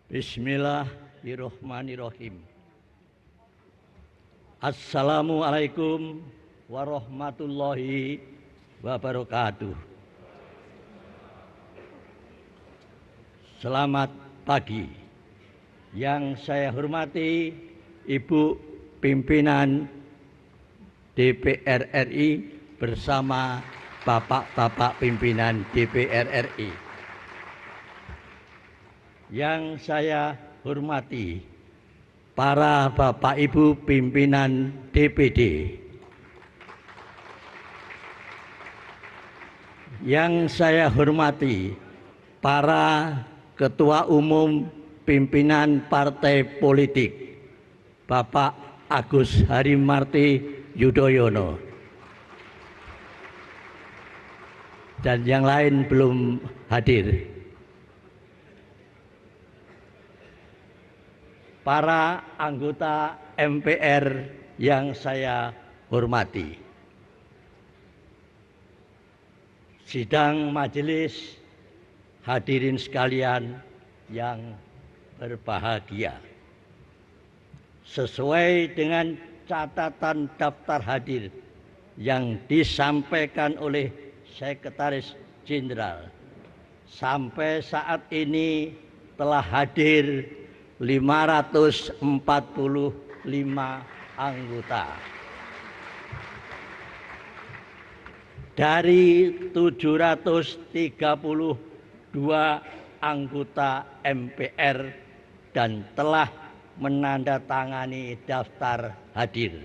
Bismillahirrahmanirrahim. Assalamualaikum warahmatullahi wabarakatuh. Selamat pagi. Yang saya hormati Ibu Pimpinan DPR RI bersama Bapak-Bapak Pimpinan DPR RI. Yang saya hormati para Bapak Ibu pimpinan DPD. Yang saya hormati para ketua umum pimpinan partai politik, Bapak Agus Harimurti Yudhoyono. Dan yang lain belum hadir. Para anggota MPR yang saya hormati, sidang majelis, hadirin sekalian yang berbahagia. Sesuai dengan catatan daftar hadir yang disampaikan oleh Sekretaris Jenderal, sampai saat ini telah hadir 545 anggota dari 732 anggota MPR dan telah menandatangani daftar hadir.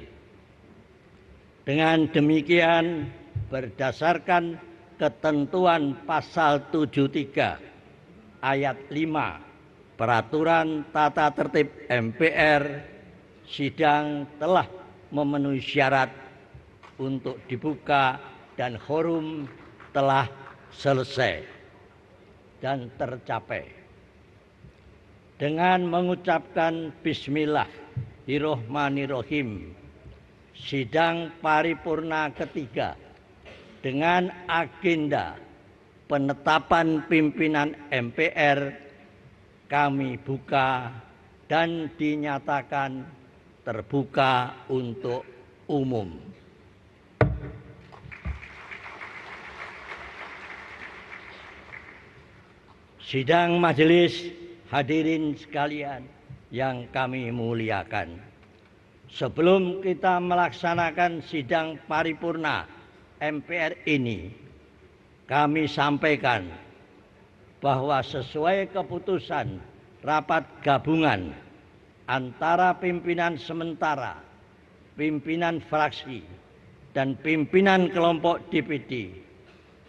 Dengan demikian, berdasarkan ketentuan pasal 73 ayat 5 Peraturan Tata Tertib MPR, sidang telah memenuhi syarat untuk dibuka dan quorum telah selesai dan tercapai. Dengan mengucapkan Bismillahirrahmanirrahim, sidang paripurna ketiga dengan agenda penetapan pimpinan MPR kami buka dan dinyatakan terbuka untuk umum. Sidang majelis, hadirin sekalian yang kami muliakan. Sebelum kita melaksanakan sidang paripurna MPR ini, kami sampaikan bahwa sesuai keputusan rapat gabungan antara pimpinan sementara, pimpinan fraksi, dan pimpinan kelompok DPD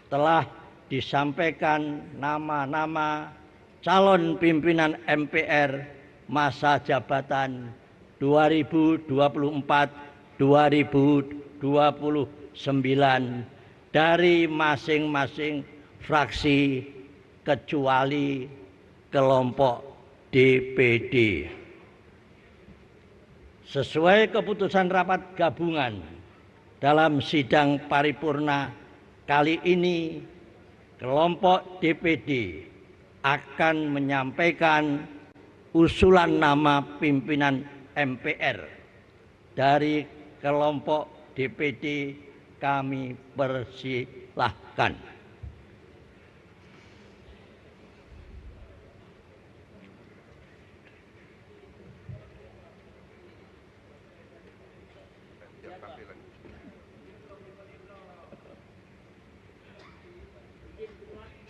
telah disampaikan nama-nama calon pimpinan MPR masa jabatan 2024-2029 dari masing-masing fraksi kecuali kelompok DPD. Sesuai keputusan rapat gabungan dalam sidang paripurna kali ini, kelompok DPD akan menyampaikan usulan nama pimpinan MPR. Dari kelompok DPD kami persilahkan.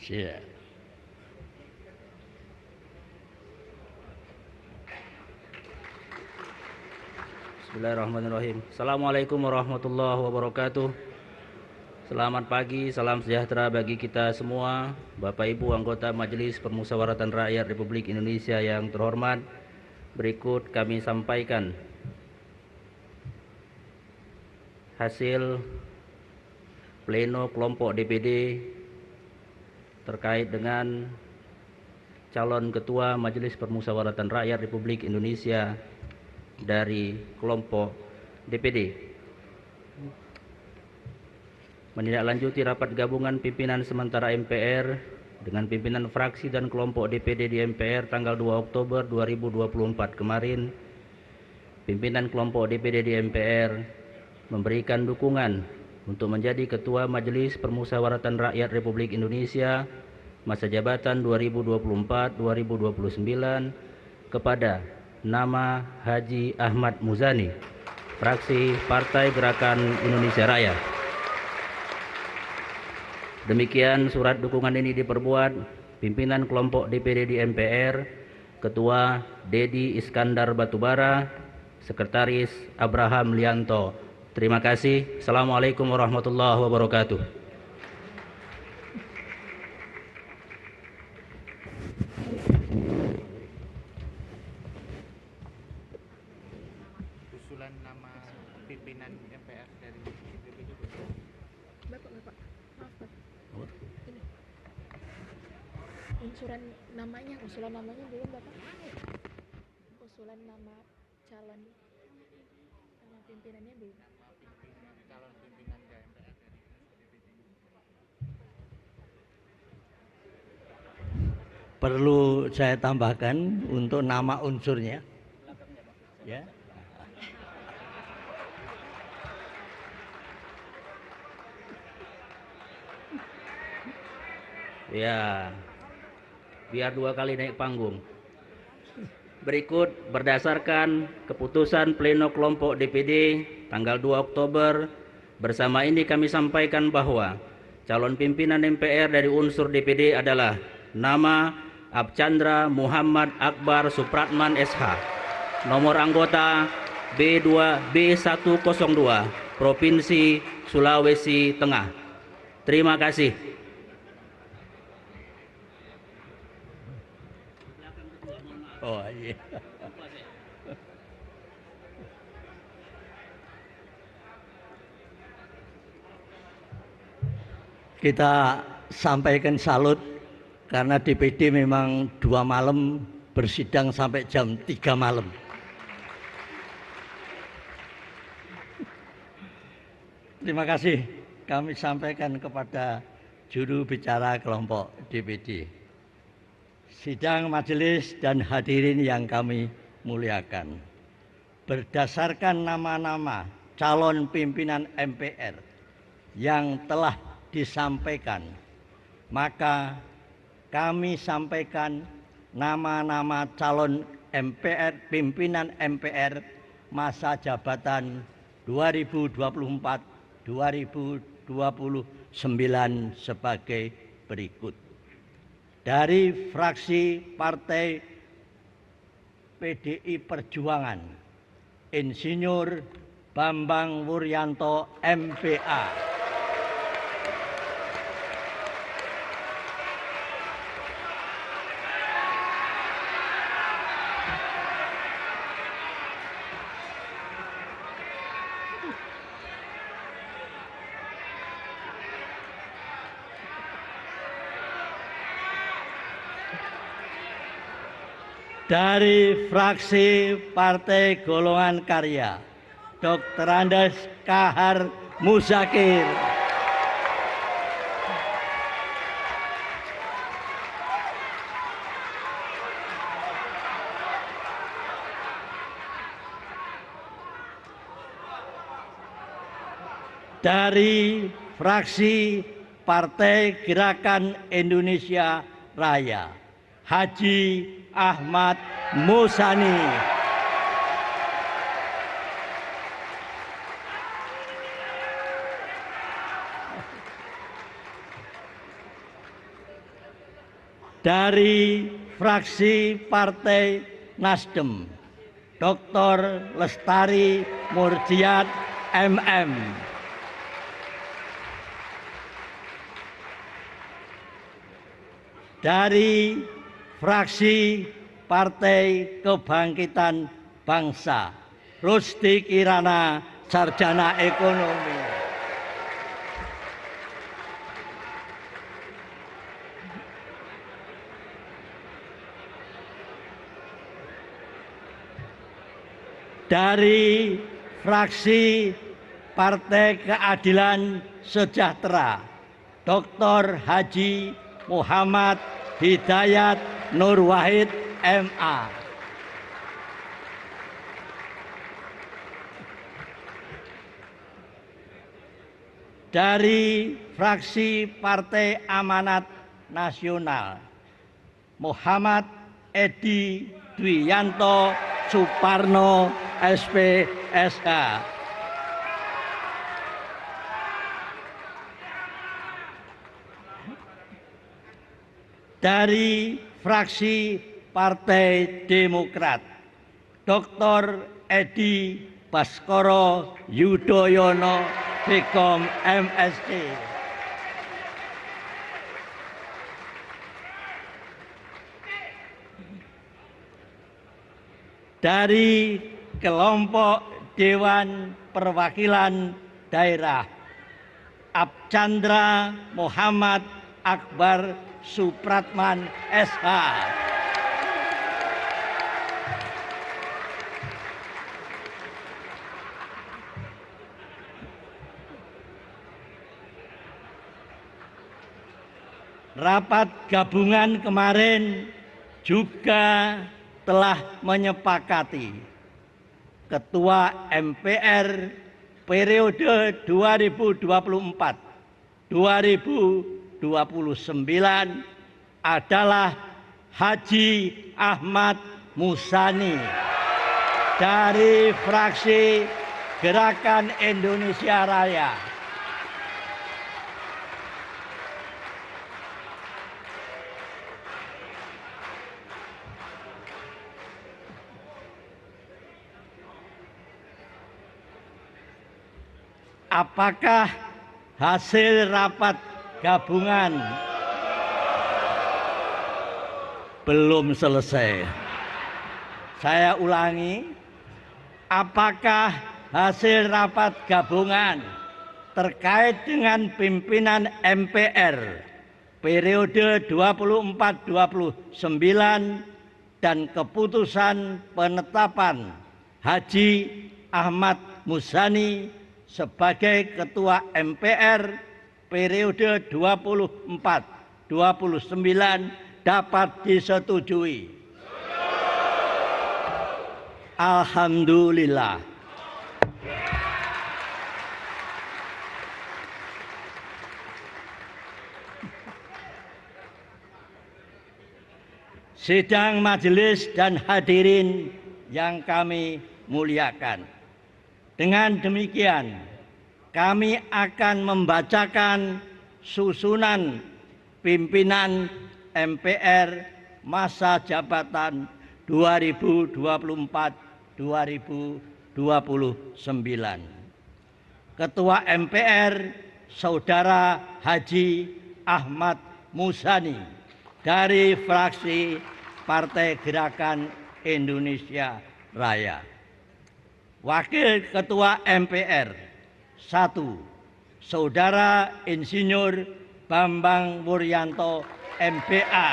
Yeah. Bismillahirrahmanirrahim. Assalamualaikum warahmatullahi wabarakatuh. Selamat pagi, salam sejahtera bagi kita semua. Bapak Ibu anggota Majelis Permusyawaratan Rakyat Republik Indonesia yang terhormat, berikut kami sampaikan hasil pleno kelompok DPD terkait dengan calon ketua Majelis Permusyawaratan Rakyat Republik Indonesia dari kelompok DPD. Menindaklanjuti rapat gabungan pimpinan sementara MPR dengan pimpinan fraksi dan kelompok DPD di MPR tanggal 2 Oktober 2024 kemarin, pimpinan kelompok DPD di MPR memberikan dukungan untuk menjadi Ketua Majelis Permusyawaratan Rakyat Republik Indonesia masa jabatan 2024-2029 kepada nama Haji Ahmad Muzani, fraksi Partai Gerakan Indonesia Raya. Demikian surat dukungan ini diperbuat pimpinan kelompok DPD di MPR, Ketua Dedi Iskandar Batubara, Sekretaris Abraham Lianto. Terima kasih. Assalamualaikum warahmatullahi wabarakatuh. Usulan nama pimpinan MPR dari DPD. Bapak, maaf Pak. Ini usulan namanya belum Bapak? Usulan nama calon pimpinannya belum? Calon pimpinan ke MPR dari DPD. Perlu saya tambahkan untuk nama unsurnya. Ya. Ya, biar dua kali naik panggung. Berikut berdasarkan keputusan pleno kelompok DPD tanggal 2 Oktober, bersama ini kami sampaikan bahwa calon pimpinan MPR dari unsur DPD adalah nama Abchandra Muhammad Akbar Supratman SH, nomor anggota B102, Provinsi Sulawesi Tengah. Terima kasih. Oh iya. Kita sampaikan salut karena DPD memang 2 malam bersidang sampai jam 3 malam. Terima kasih kami sampaikan kepada juru bicara kelompok DPD. Sidang majelis dan hadirin yang kami muliakan. Berdasarkan nama-nama calon pimpinan MPR yang telah disampaikan, maka kami sampaikan nama-nama calon MPR, pimpinan MPR masa jabatan 2024-2029 sebagai berikut. Dari fraksi Partai PDI Perjuangan, Insinyur Bambang Wuryanto MPA. Dari fraksi Partai Golongan Karya, Dr. Andes Kahar Muzakir. Dari fraksi Partai Gerakan Indonesia Raya, Haji Ahmad Muzani. Dari fraksi Partai Nasdem, Dr. Lestari Murjiat MM. Dari fraksi Partai Kebangkitan Bangsa, Rusdi Kirana, Sarjana Ekonomi. Dari fraksi Partai Keadilan Sejahtera, Dr. Haji Muhammad Hidayat Nur Wahid MA. Dari fraksi Partai Amanat Nasional, Muhammad Edi Dwianto Suparno SPSH. Dari fraksi Partai Demokrat, Dr. Edi Baskoro Yudhoyono Bekom MSc. Dari kelompok Dewan Perwakilan Daerah, Abchandra Muhammad Akbar Supratman SH. Rapat gabungan kemarin juga telah menyepakati Ketua MPR periode 2024-2029 adalah Haji Ahmad Muzani dari fraksi Gerakan Indonesia Raya. Apakah hasil rapat gabungan belum selesai? Saya ulangi, apakah hasil rapat gabungan terkait dengan pimpinan MPR periode 24-29 dan keputusan penetapan Haji Ahmad Muzani sebagai Ketua MPR periode 24-29 dapat disetujui? Alhamdulillah. Sidang majelis dan hadirin yang kami muliakan, dengan demikian kami akan membacakan susunan pimpinan MPR masa jabatan 2024-2029. Ketua MPR Saudara Haji Ahmad Muzani dari fraksi Partai Gerakan Indonesia Raya. Wakil Ketua MPR 1, Saudara Insinyur Bambang Wuryanto MBA.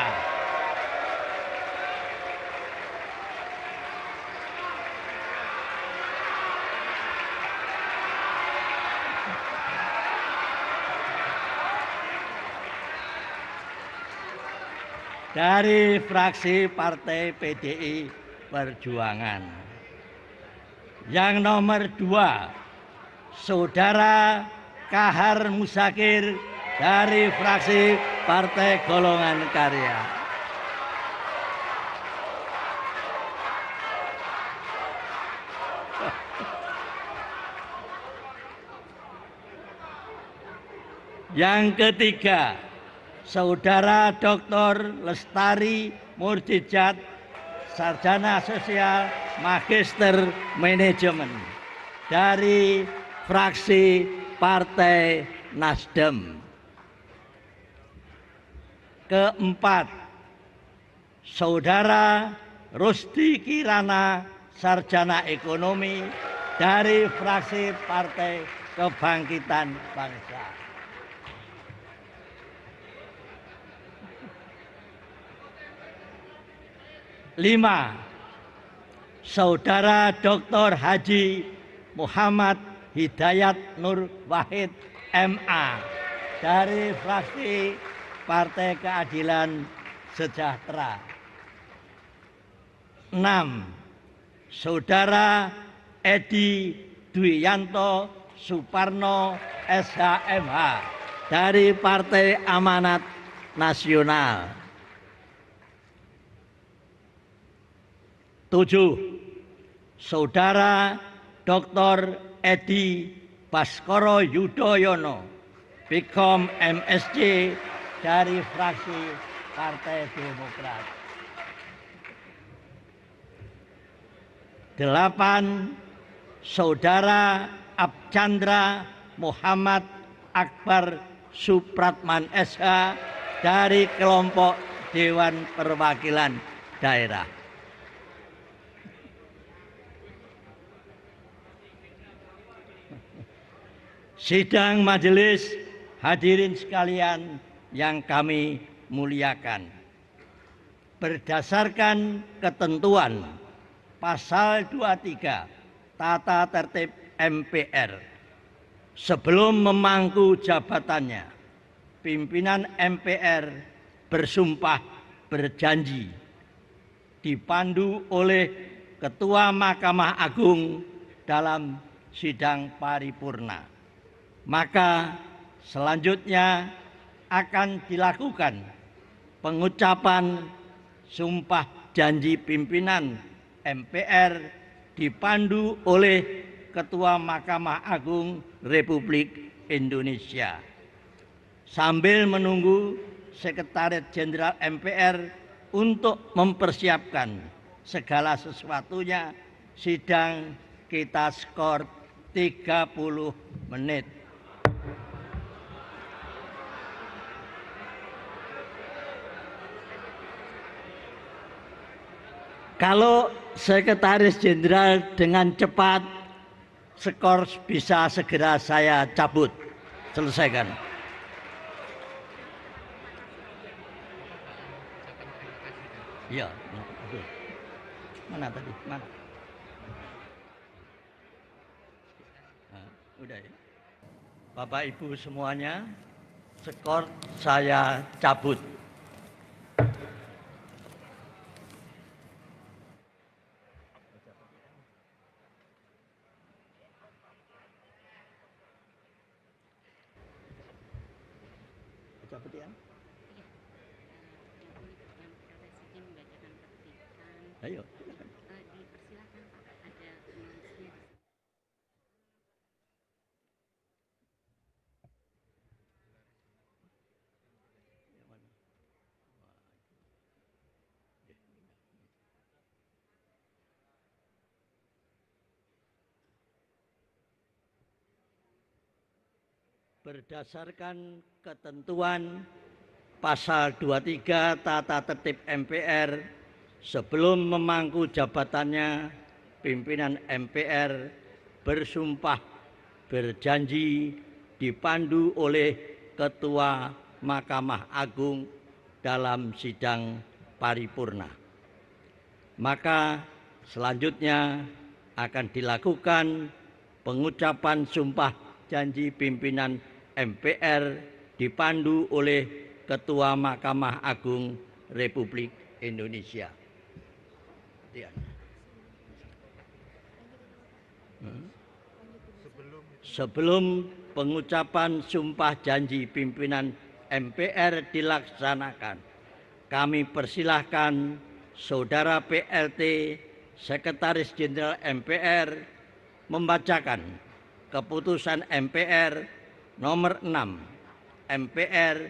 Dari fraksi Partai PDI Perjuangan. Yang nomor 2, Saudara Kahar Muzakir dari fraksi Partai Golongan Karya. Yang ketiga, Saudara Dr. Lestari Murjizat, Sarjana Sosial Magister Manajemen dari fraksi Partai Nasdem. Keempat, Saudara Rusdi Kirana, Sarjana Ekonomi dari fraksi Partai Kebangkitan Bangsa. Lima, Saudara Dr. Haji Muhammad Hidayat Nur Wahid MA dari fraksi Partai Keadilan Sejahtera. 6. Saudara Edi Dwianto Suparno SHMH dari Partai Amanat Nasional. 7. Saudara Dr. Edi Baskoro Yudhoyono, Bikom MSc dari fraksi Partai Demokrat. 8. Saudara Abchandra Muhammad Akbar Supratman SH dari kelompok Dewan Perwakilan Daerah. Sidang majelis, hadirin sekalian yang kami muliakan. Berdasarkan ketentuan Pasal 23 Tata Tertib MPR, sebelum memangku jabatannya, pimpinan MPR bersumpah berjanji dipandu oleh Ketua Mahkamah Agung dalam sidang paripurna. Maka selanjutnya akan dilakukan pengucapan sumpah janji pimpinan MPR dipandu oleh Ketua Mahkamah Agung Republik Indonesia. Sambil menunggu Sekretaris Jenderal MPR untuk mempersiapkan segala sesuatunya, sidang kita skor 30 menit. Kalau Sekretaris Jenderal dengan cepat, skor bisa segera saya cabut, selesaikan. Iya, mana tadi? Mana? Nah, udah ya. Bapak Ibu semuanya, skor saya cabut. Ayo. Dipersilakan Pak, ada announcement. Berdasarkan ketentuan Pasal 23 Tata Tertib MPR, sebelum memangku jabatannya, pimpinan MPR bersumpah berjanji dipandu oleh Ketua Mahkamah Agung dalam sidang paripurna. Maka selanjutnya akan dilakukan pengucapan sumpah janji pimpinan MPR dipandu oleh Ketua Mahkamah Agung Republik Indonesia. Sebelum pengucapan sumpah janji pimpinan MPR dilaksanakan, kami persilahkan Saudara PLT Sekretaris Jenderal MPR membacakan keputusan MPR nomor 6 MPR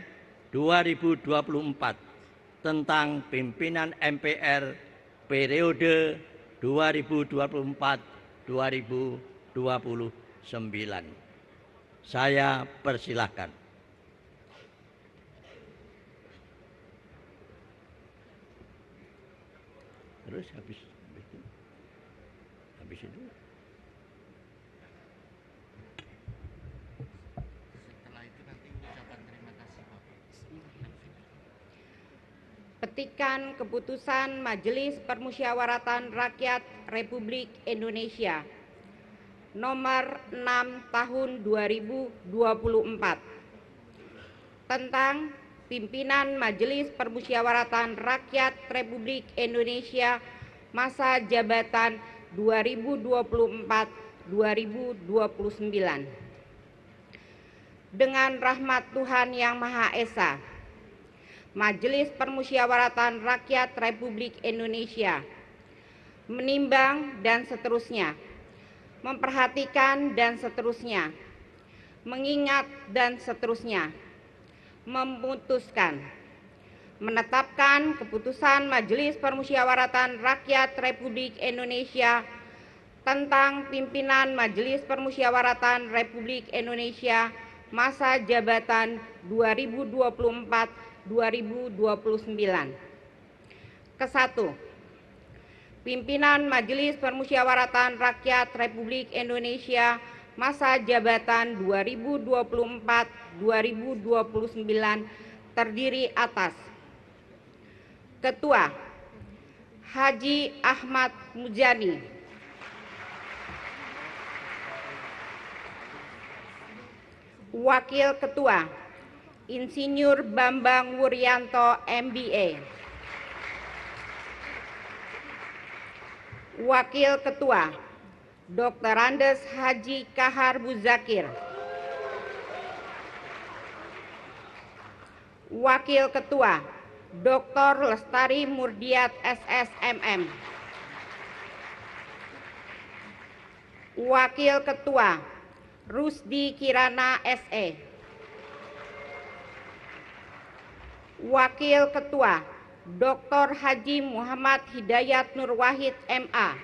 2024 tentang pimpinan MPR periode 2024-2029. Saya persilahkan. Terus habis itu. Setelah itu nanti ucapan terima kasih Bapak. Petikan keputusan Majelis Permusyawaratan Rakyat Republik Indonesia nomor 6 tahun 2024 tentang pimpinan Majelis Permusyawaratan Rakyat Republik Indonesia masa jabatan 2024-2029. Dengan rahmat Tuhan Yang Maha Esa, Majelis Permusyawaratan Rakyat Republik Indonesia menimbang dan seterusnya, memperhatikan dan seterusnya, mengingat dan seterusnya, memutuskan, menetapkan keputusan Majelis Permusyawaratan Rakyat Republik Indonesia tentang pimpinan Majelis Permusyawaratan Republik Indonesia masa jabatan 2024-2029. Ke-1. Pimpinan Majelis Permusyawaratan Rakyat Republik Indonesia masa jabatan 2024-2029 terdiri atas Ketua Haji Ahmad Muzani, Wakil Ketua Insinyur Bambang Wuryanto MBA, Wakil Ketua Dr. Andes Haji Kahar Muzakir, Wakil Ketua Dr. Lestari Murdiat SSMM, Wakil Ketua Rusdi Kirana SE, Wakil Ketua Dr. Haji Muhammad Hidayat Nur Wahid MA,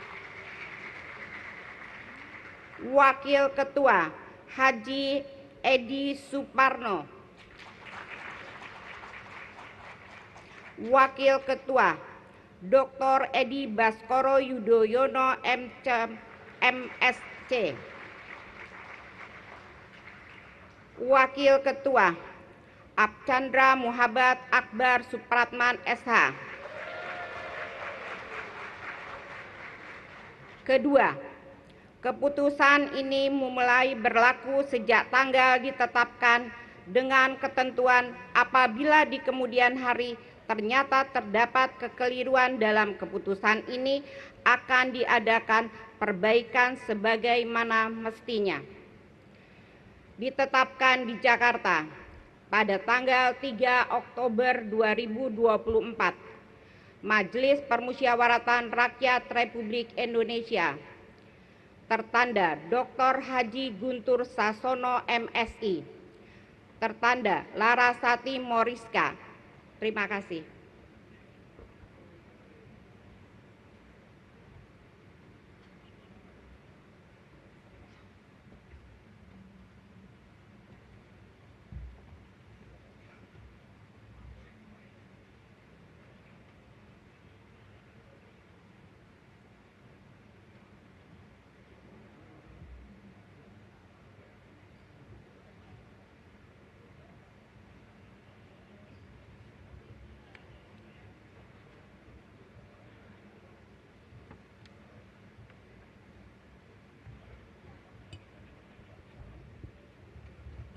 Wakil Ketua Haji Edi Suparno, Wakil Ketua Dr. Edi Baskoro Yudhoyono MSc, Wakil Ketua Abchandra Muhammad Akbar Supratman SH. Kedua, keputusan ini mulai berlaku sejak tanggal ditetapkan dengan ketentuan apabila di kemudian hari ternyata terdapat kekeliruan dalam keputusan ini akan diadakan perbaikan sebagaimana mestinya. Ditetapkan di Jakarta pada tanggal 3 Oktober 2024, Majelis Permusyawaratan Rakyat Republik Indonesia tertanda Dr. Haji Guntur Sasono MSI, tertanda Larasati Moriska. Terima kasih.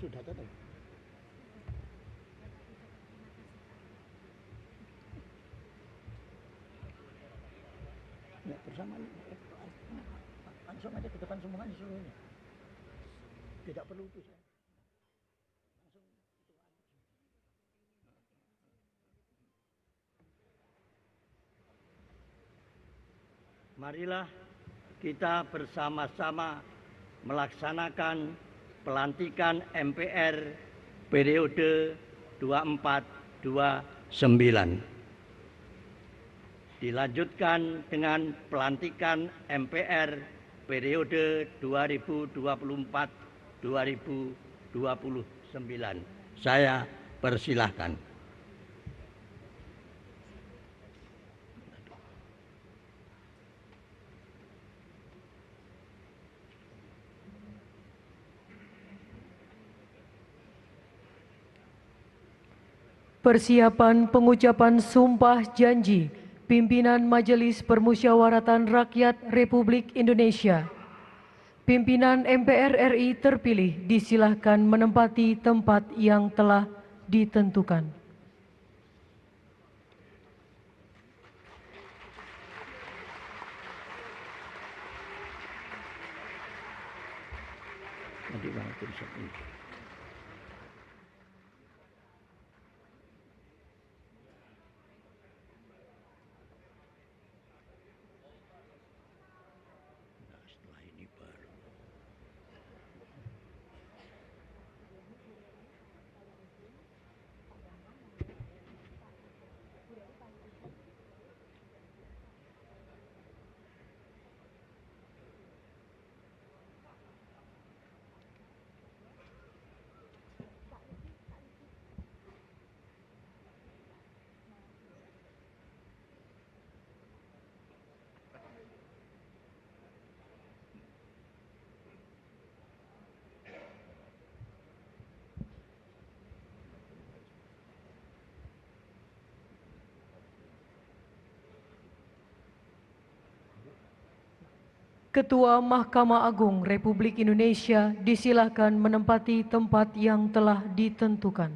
Sudah tetap. Ya, bersama langsung aja ke depan semuanya seluruhnya. Tidak perlu itu saya. Marilah kita bersama-sama melaksanakan pelantikan MPR periode 24-29. Dilanjutkan dengan pelantikan MPR periode 2024-2029. Saya persilahkan. Persiapan pengucapan sumpah janji Pimpinan Majelis Permusyawaratan Rakyat Republik Indonesia. Pimpinan MPR RI terpilih disilahkan menempati tempat yang telah ditentukan. di mana tulisan ini? Nah, setelah ini baru. Ketua Mahkamah Agung Republik Indonesia disilakan menempati tempat yang telah ditentukan.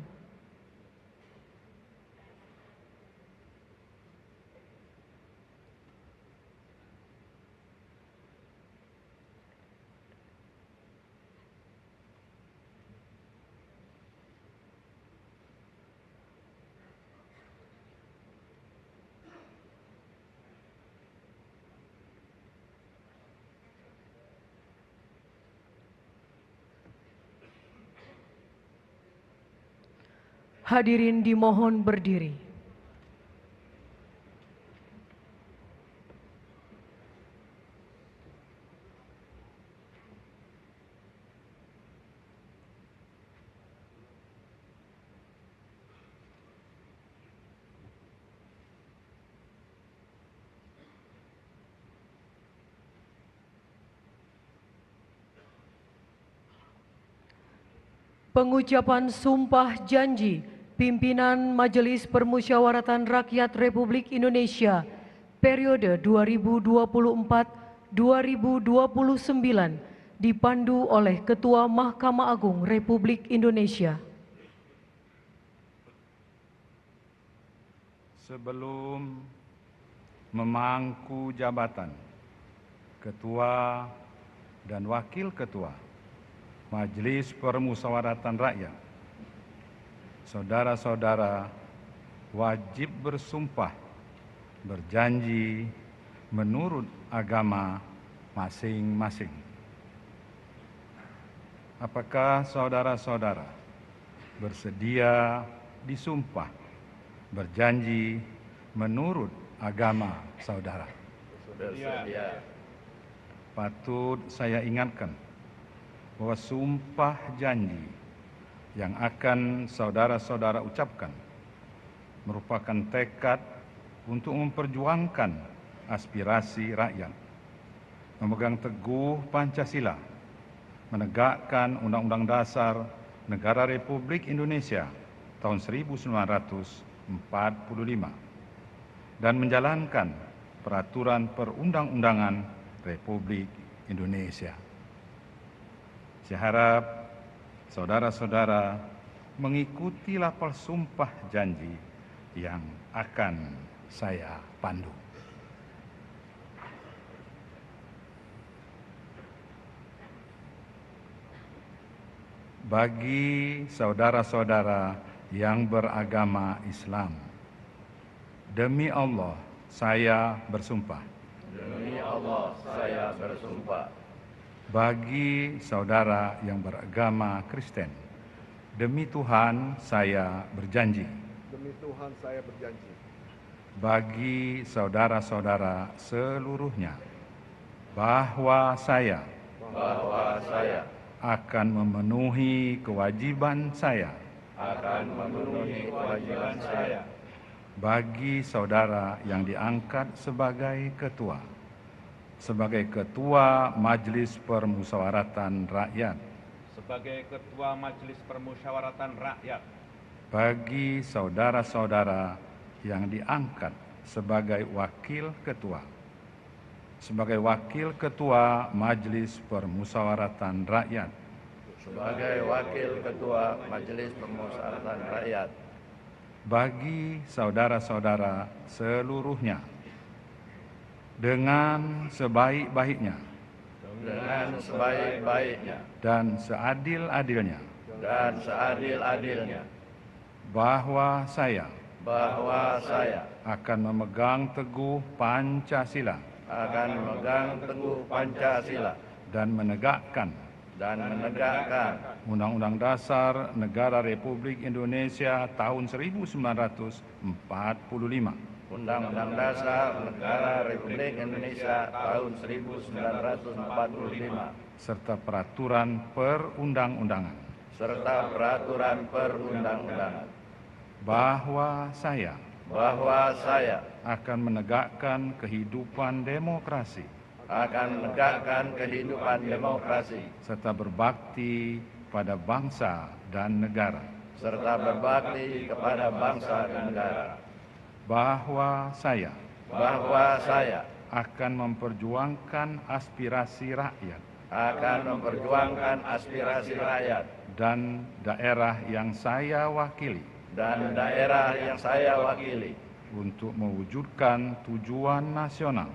Hadirin dimohon berdiri. Pengucapan sumpah janji Pimpinan Majelis Permusyawaratan Rakyat Republik Indonesia periode 2024-2029 dipandu oleh Ketua Mahkamah Agung Republik Indonesia. Sebelum memangku jabatan Ketua dan Wakil Ketua Majelis Permusyawaratan Rakyat, saudara-saudara wajib bersumpah berjanji menurut agama masing-masing. Apakah saudara-saudara bersedia disumpah berjanji menurut agama saudara? Bersedia. Patut saya ingatkan bahwa sumpah janji yang akan saudara-saudara ucapkan merupakan tekad untuk memperjuangkan aspirasi rakyat, memegang teguh Pancasila, menegakkan Undang-Undang Dasar Negara Republik Indonesia tahun 1945, dan menjalankan peraturan perundang-undangan Republik Indonesia. Saya harap saudara-saudara mengikuti lafal sumpah janji yang akan saya pandu. Bagi saudara-saudara yang beragama Islam, demi Allah saya bersumpah. Demi Allah saya bersumpah. Bagi saudara yang beragama Kristen, demi Tuhan saya berjanji. Demi Tuhan saya berjanji. Bagi saudara-saudara seluruhnya, bahwa saya akan memenuhi kewajiban saya. Bagi saudara yang diangkat sebagai ketua Majelis Permusyawaratan Rakyat. Bagi saudara-saudara yang diangkat sebagai wakil ketua Majelis Permusyawaratan Rakyat. Bagi saudara-saudara seluruhnya, dengan sebaik-baiknya dengan sebaik-baiknya dan seadil-adilnya, dan seadil-adilnya, bahwa saya bahwa saya akan memegang teguh Pancasila akan memegang teguh Pancasila dan menegakkan Undang-Undang Dasar Negara Republik Indonesia tahun 1945 Undang-Undang Dasar Negara Republik Indonesia tahun 1945 serta peraturan perundang-undangan, bahwa saya akan menegakkan kehidupan demokrasi serta berbakti pada bangsa dan negara, bahwa saya akan memperjuangkan aspirasi rakyat dan daerah yang saya wakili untuk mewujudkan tujuan nasional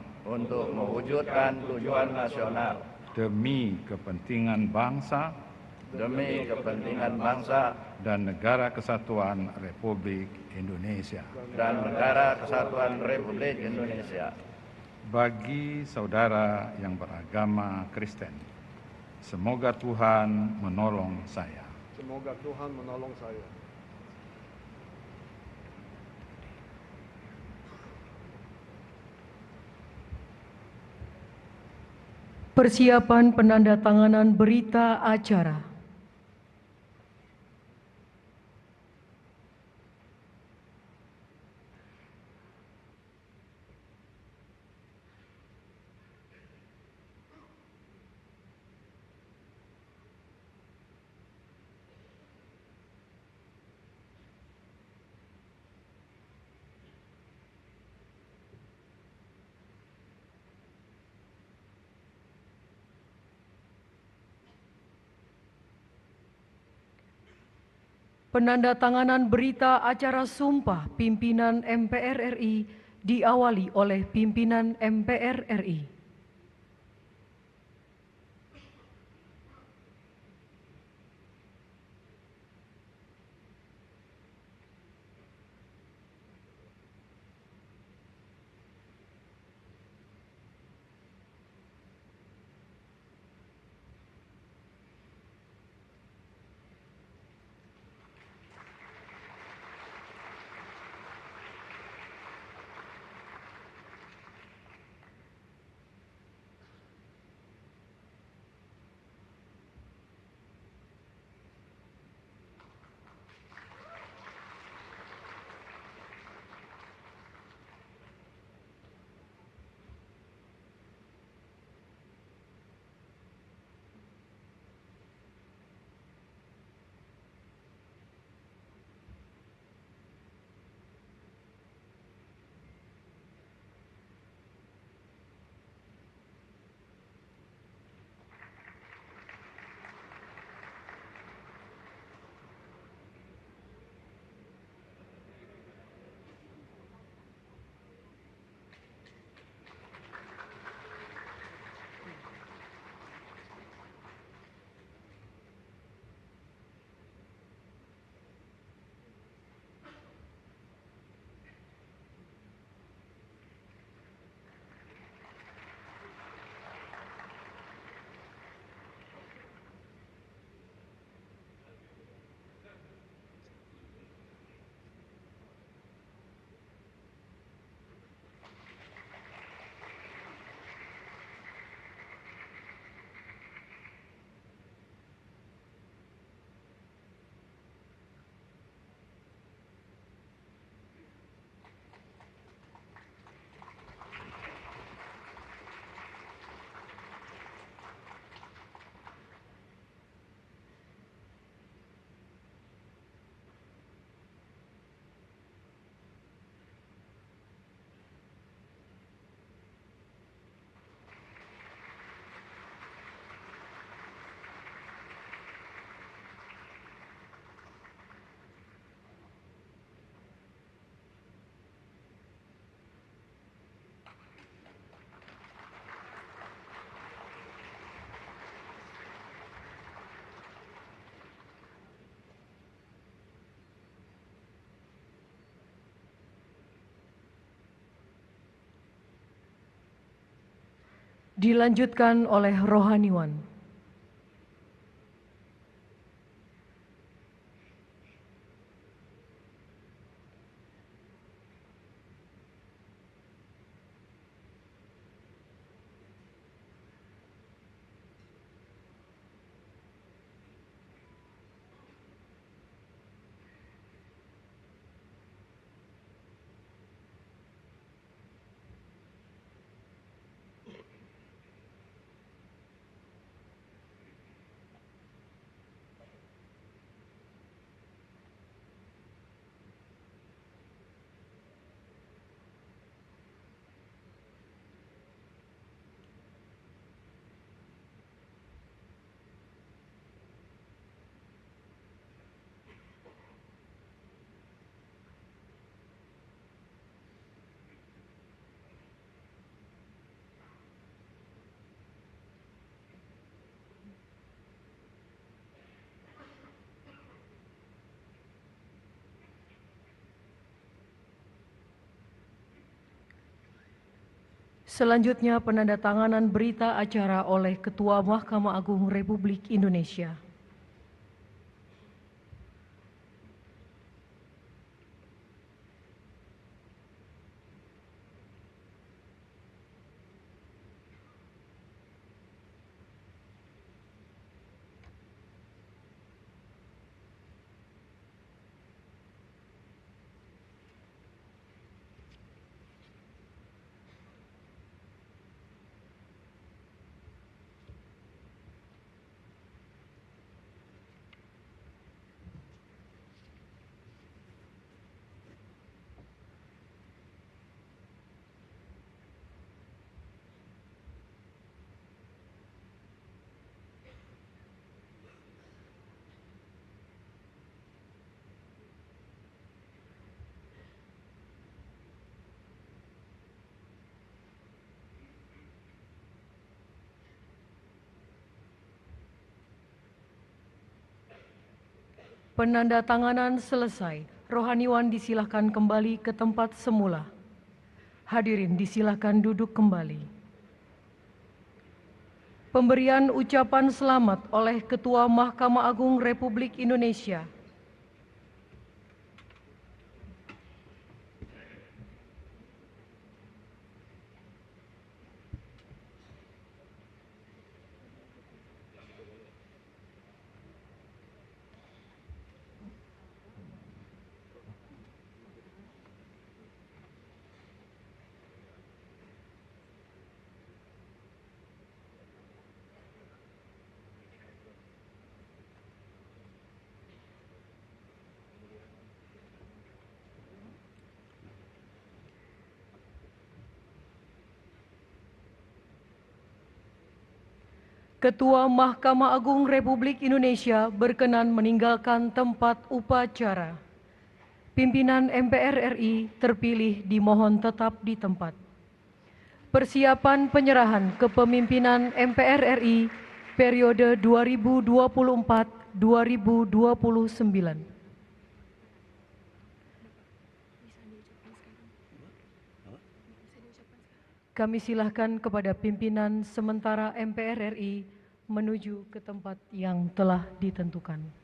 demi kepentingan bangsa dan negara kesatuan Republik Indonesia. Bagi saudara yang beragama Kristen, semoga Tuhan menolong saya. Semoga Tuhan menolong saya. Persiapan penandatanganan berita acara. Penandatanganan berita acara sumpah pimpinan MPR RI diawali oleh pimpinan MPR RI. Dilanjutkan oleh rohaniwan. Selanjutnya penandatanganan berita acara oleh Ketua Mahkamah Agung Republik Indonesia. Penandatanganan selesai. Rohaniwan disilahkan kembali ke tempat semula. Hadirin disilahkan duduk kembali. Pemberian ucapan selamat oleh Ketua Mahkamah Agung Republik Indonesia. Ketua Mahkamah Agung Republik Indonesia berkenan meninggalkan tempat upacara. Pimpinan MPR RI terpilih dimohon tetap di tempat. Persiapan penyerahan kepemimpinan MPR RI periode 2024-2029. Kami silahkan kepada pimpinan sementara MPR RI menuju ke tempat yang telah ditentukan.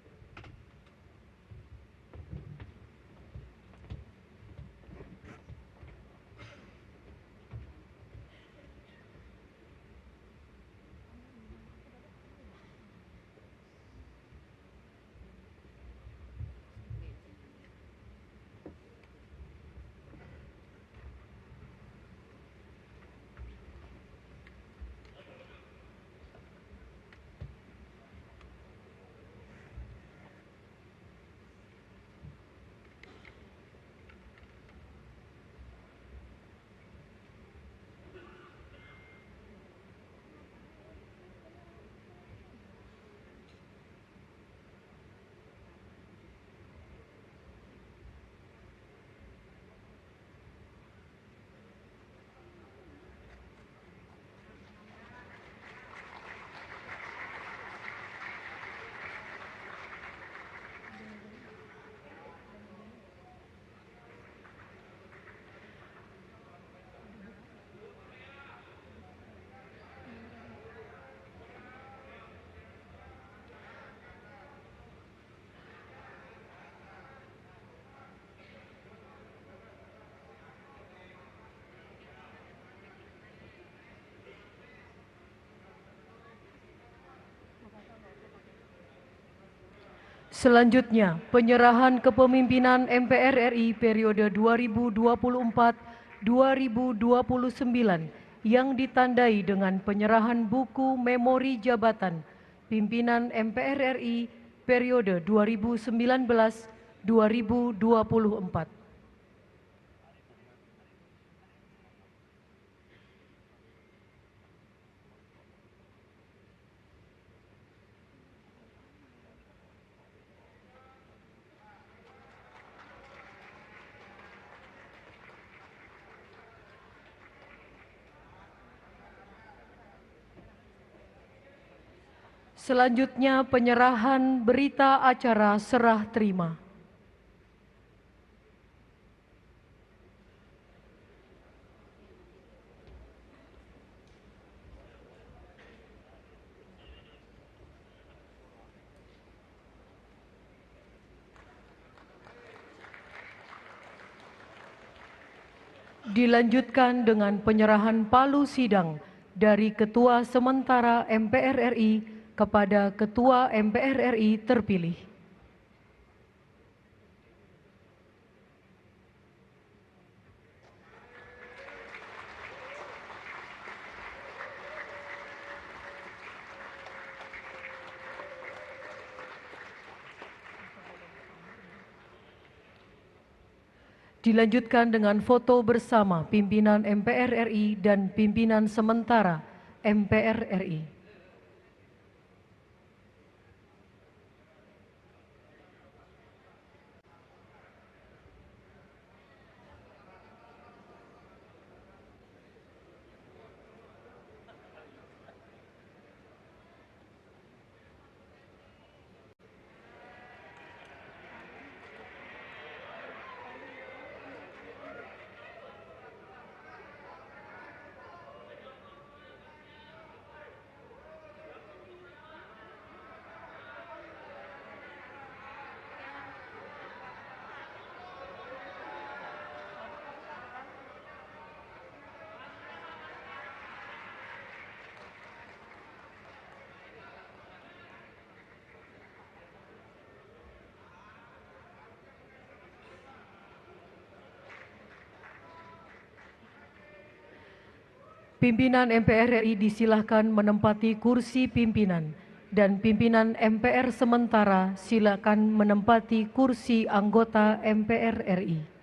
Selanjutnya, penyerahan kepemimpinan MPR RI periode 2024-2029 yang ditandai dengan penyerahan buku memori jabatan pimpinan MPR RI periode 2019-2024. Selanjutnya penyerahan berita acara serah terima. Dilanjutkan dengan penyerahan palu sidang dari Ketua Sementara MPR RI kepada Ketua MPR RI terpilih. Dilanjutkan dengan foto bersama pimpinan MPR RI dan pimpinan sementara MPR RI. Pimpinan MPR RI disilahkan menempati kursi pimpinan dan pimpinan MPR sementara silakan menempati kursi anggota MPR RI.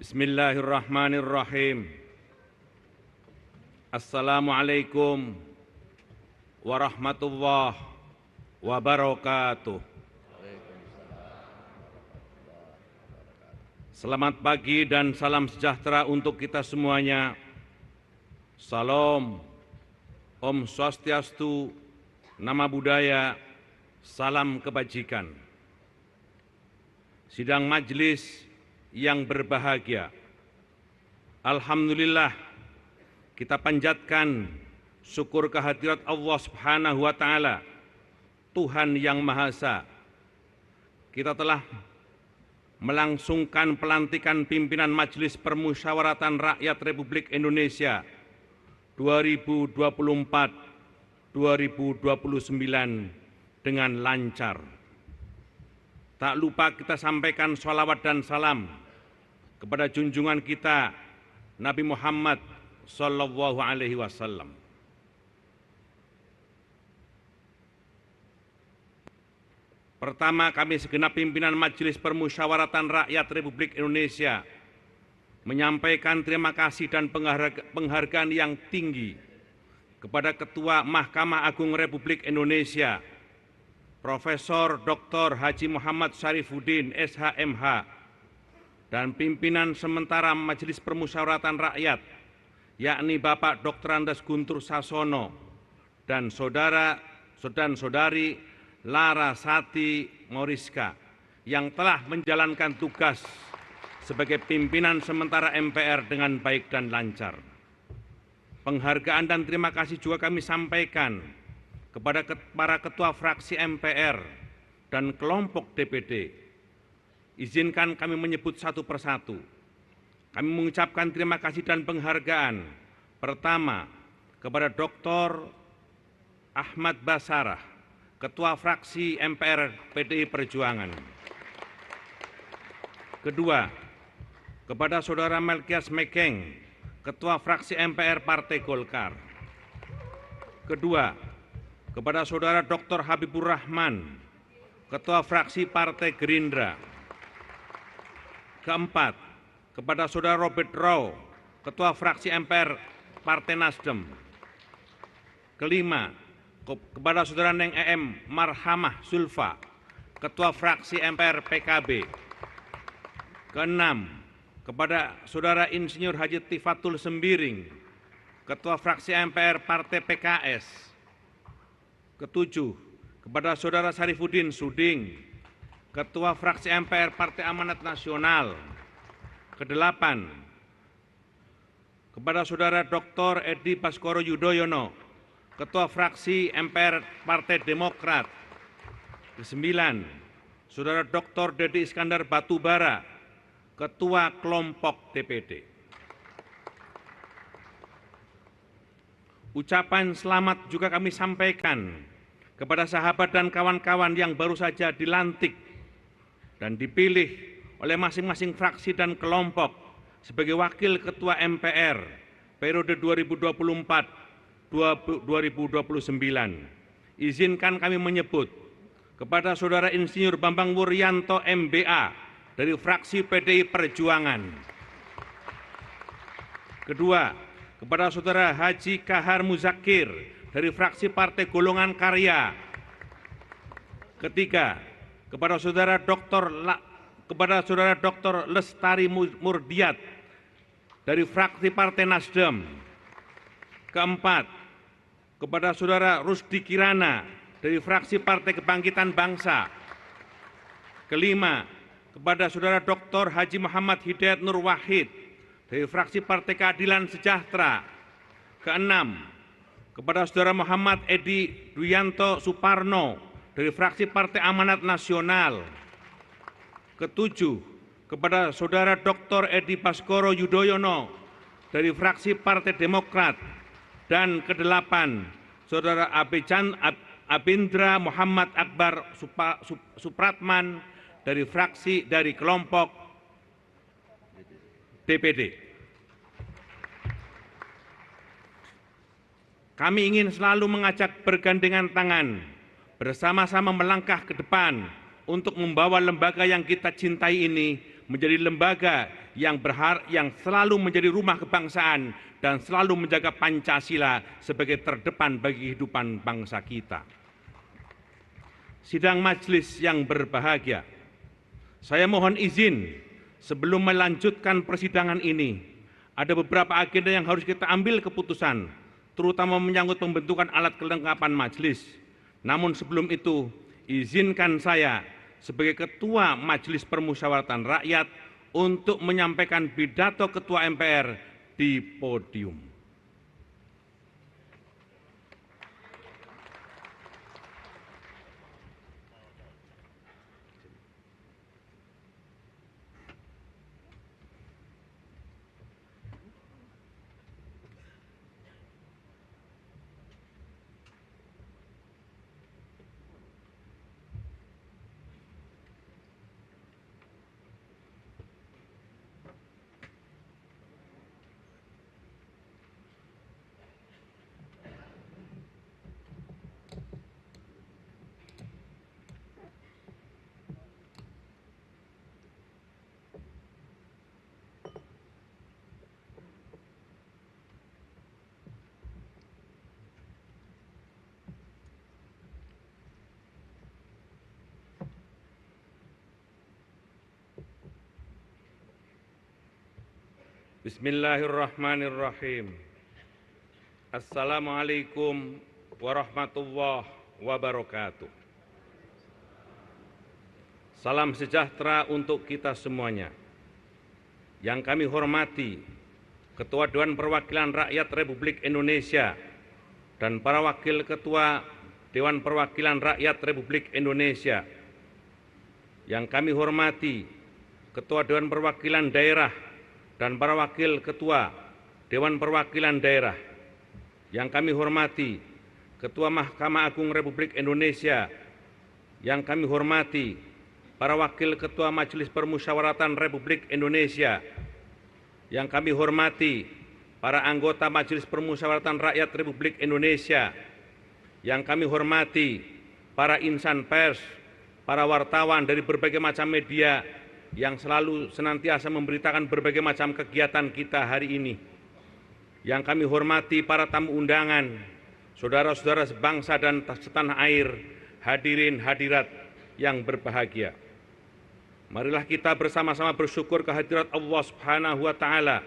Bismillahirrahmanirrahim. Assalamualaikum warahmatullahi wabarakatuh. Selamat pagi dan salam sejahtera untuk kita semuanya. Salam, Om Swastiastu, Nama Budaya, salam kebajikan. Sidang majelis yang berbahagia, alhamdulillah kita panjatkan syukur kehadirat Allah Subhanahu wa Ta'ala, Tuhan yang Maha Esa. Kita telah melangsungkan pelantikan pimpinan Majelis Permusyawaratan Rakyat Republik Indonesia 2024-2029 dengan lancar. Tak lupa kita sampaikan sholawat dan salam kepada junjungan kita Nabi Muhammad Sallallahu Alaihi Wasallam. Pertama, kami segenap pimpinan Majelis Permusyawaratan Rakyat Republik Indonesia menyampaikan terima kasih dan penghargaan yang tinggi kepada Ketua Mahkamah Agung Republik Indonesia, Profesor Dr. Haji Muhammad Syarifuddin, SHMH, dan pimpinan sementara Majelis Permusyawaratan Rakyat, yakni Bapak Dr. Andes Guntur Sasono dan saudari Lara Sati Moriska yang telah menjalankan tugas sebagai pimpinan sementara MPR dengan baik dan lancar. Penghargaan dan terima kasih juga kami sampaikan kepada para ketua fraksi MPR dan kelompok DPD. Izinkan kami menyebut satu persatu. Kami mengucapkan terima kasih dan penghargaan. Pertama, kepada Dr. Ahmad Basarah, Ketua Fraksi MPR PDI Perjuangan. Kedua, kepada Saudara Melkias Mekeng, Ketua Fraksi MPR Partai Golkar. Kedua, kepada Saudara Dr. Habibur Rahman, Ketua Fraksi Partai Gerindra. Keempat, kepada Saudara Robert Rau, Ketua Fraksi MPR Partai Nasdem. Kelima, kepada Saudara Neng EM Marhamah Zulfa, Ketua Fraksi MPR PKB. Keenam, kepada Saudara Insinyur Haji Tifatul Sembiring, Ketua Fraksi MPR Partai PKS. Ketujuh, kepada Saudara Syarifuddin Suding, Ketua Fraksi MPR Partai Amanat Nasional. Kedelapan, kepada Saudara Dr. Edi Baskoro Yudhoyono, Ketua Fraksi MPR Partai Demokrat. Kesembilan, Saudara Dr. Dedi Iskandar Batubara, Ketua Kelompok DPD. Ucapan selamat juga kami sampaikan kepada sahabat dan kawan-kawan yang baru saja dilantik dan dipilih oleh masing-masing fraksi dan kelompok sebagai Wakil Ketua MPR periode 2024-2029. Izinkan kami menyebut kepada Saudara Insinyur Bambang Wuryanto MBA dari fraksi PDI Perjuangan. Kedua, kepada Saudara Haji Kahar Muzakir dari fraksi Partai Golongan Karya. Ketiga, kepada Saudara Dr. Lestari Murdiat dari fraksi Partai Nasdem. Keempat, kepada Saudara Rusdi Kirana dari fraksi Partai Kebangkitan Bangsa. Kelima, kepada Saudara Dr. Haji Muhammad Hidayat Nur Wahid dari fraksi Partai Keadilan Sejahtera. Keenam, kepada Saudara Muhammad Edi Duyanto Suparno dari fraksi Partai Amanat Nasional. Ketujuh, kepada Saudara Dr. Edi Baskoro Yudhoyono dari fraksi Partai Demokrat. Dan kedelapan, Saudara Abindra Muhammad Akbar Supratman dari kelompok DPD. Kami ingin selalu mengajak bergandengan tangan, bersama-sama melangkah ke depan untuk membawa lembaga yang kita cintai ini menjadi lembaga yang selalu menjadi rumah kebangsaan dan selalu menjaga Pancasila sebagai terdepan bagi kehidupan bangsa kita. Sidang majelis yang berbahagia, saya mohon izin sebelum melanjutkan persidangan ini, ada beberapa agenda yang harus kita ambil keputusan, terutama menyangkut pembentukan alat kelengkapan majelis. Namun sebelum itu, izinkan saya sebagai Ketua Majelis Permusyawaratan Rakyat untuk menyampaikan pidato Ketua MPR di podium. Bismillahirrahmanirrahim. Assalamualaikum warahmatullahi wabarakatuh. Salam sejahtera untuk kita semuanya. Yang kami hormati Ketua Dewan Perwakilan Rakyat Republik Indonesia dan para Wakil Ketua Dewan Perwakilan Rakyat Republik Indonesia. Yang kami hormati Ketua Dewan Perwakilan Daerah dan para Wakil Ketua Dewan Perwakilan Daerah. Yang kami hormati Ketua Mahkamah Agung Republik Indonesia. Yang kami hormati para Wakil Ketua Majelis Permusyawaratan Republik Indonesia. Yang kami hormati para anggota Majelis Permusyawaratan Rakyat Republik Indonesia. Yang kami hormati para insan pers, para wartawan dari berbagai macam media yang selalu senantiasa memberitakan berbagai macam kegiatan kita hari ini. Yang kami hormati para tamu undangan, saudara-saudara sebangsa dan setanah air, hadirin hadirat yang berbahagia. Marilah kita bersama-sama bersyukur kehadirat Allah Subhanahu wa Ta'ala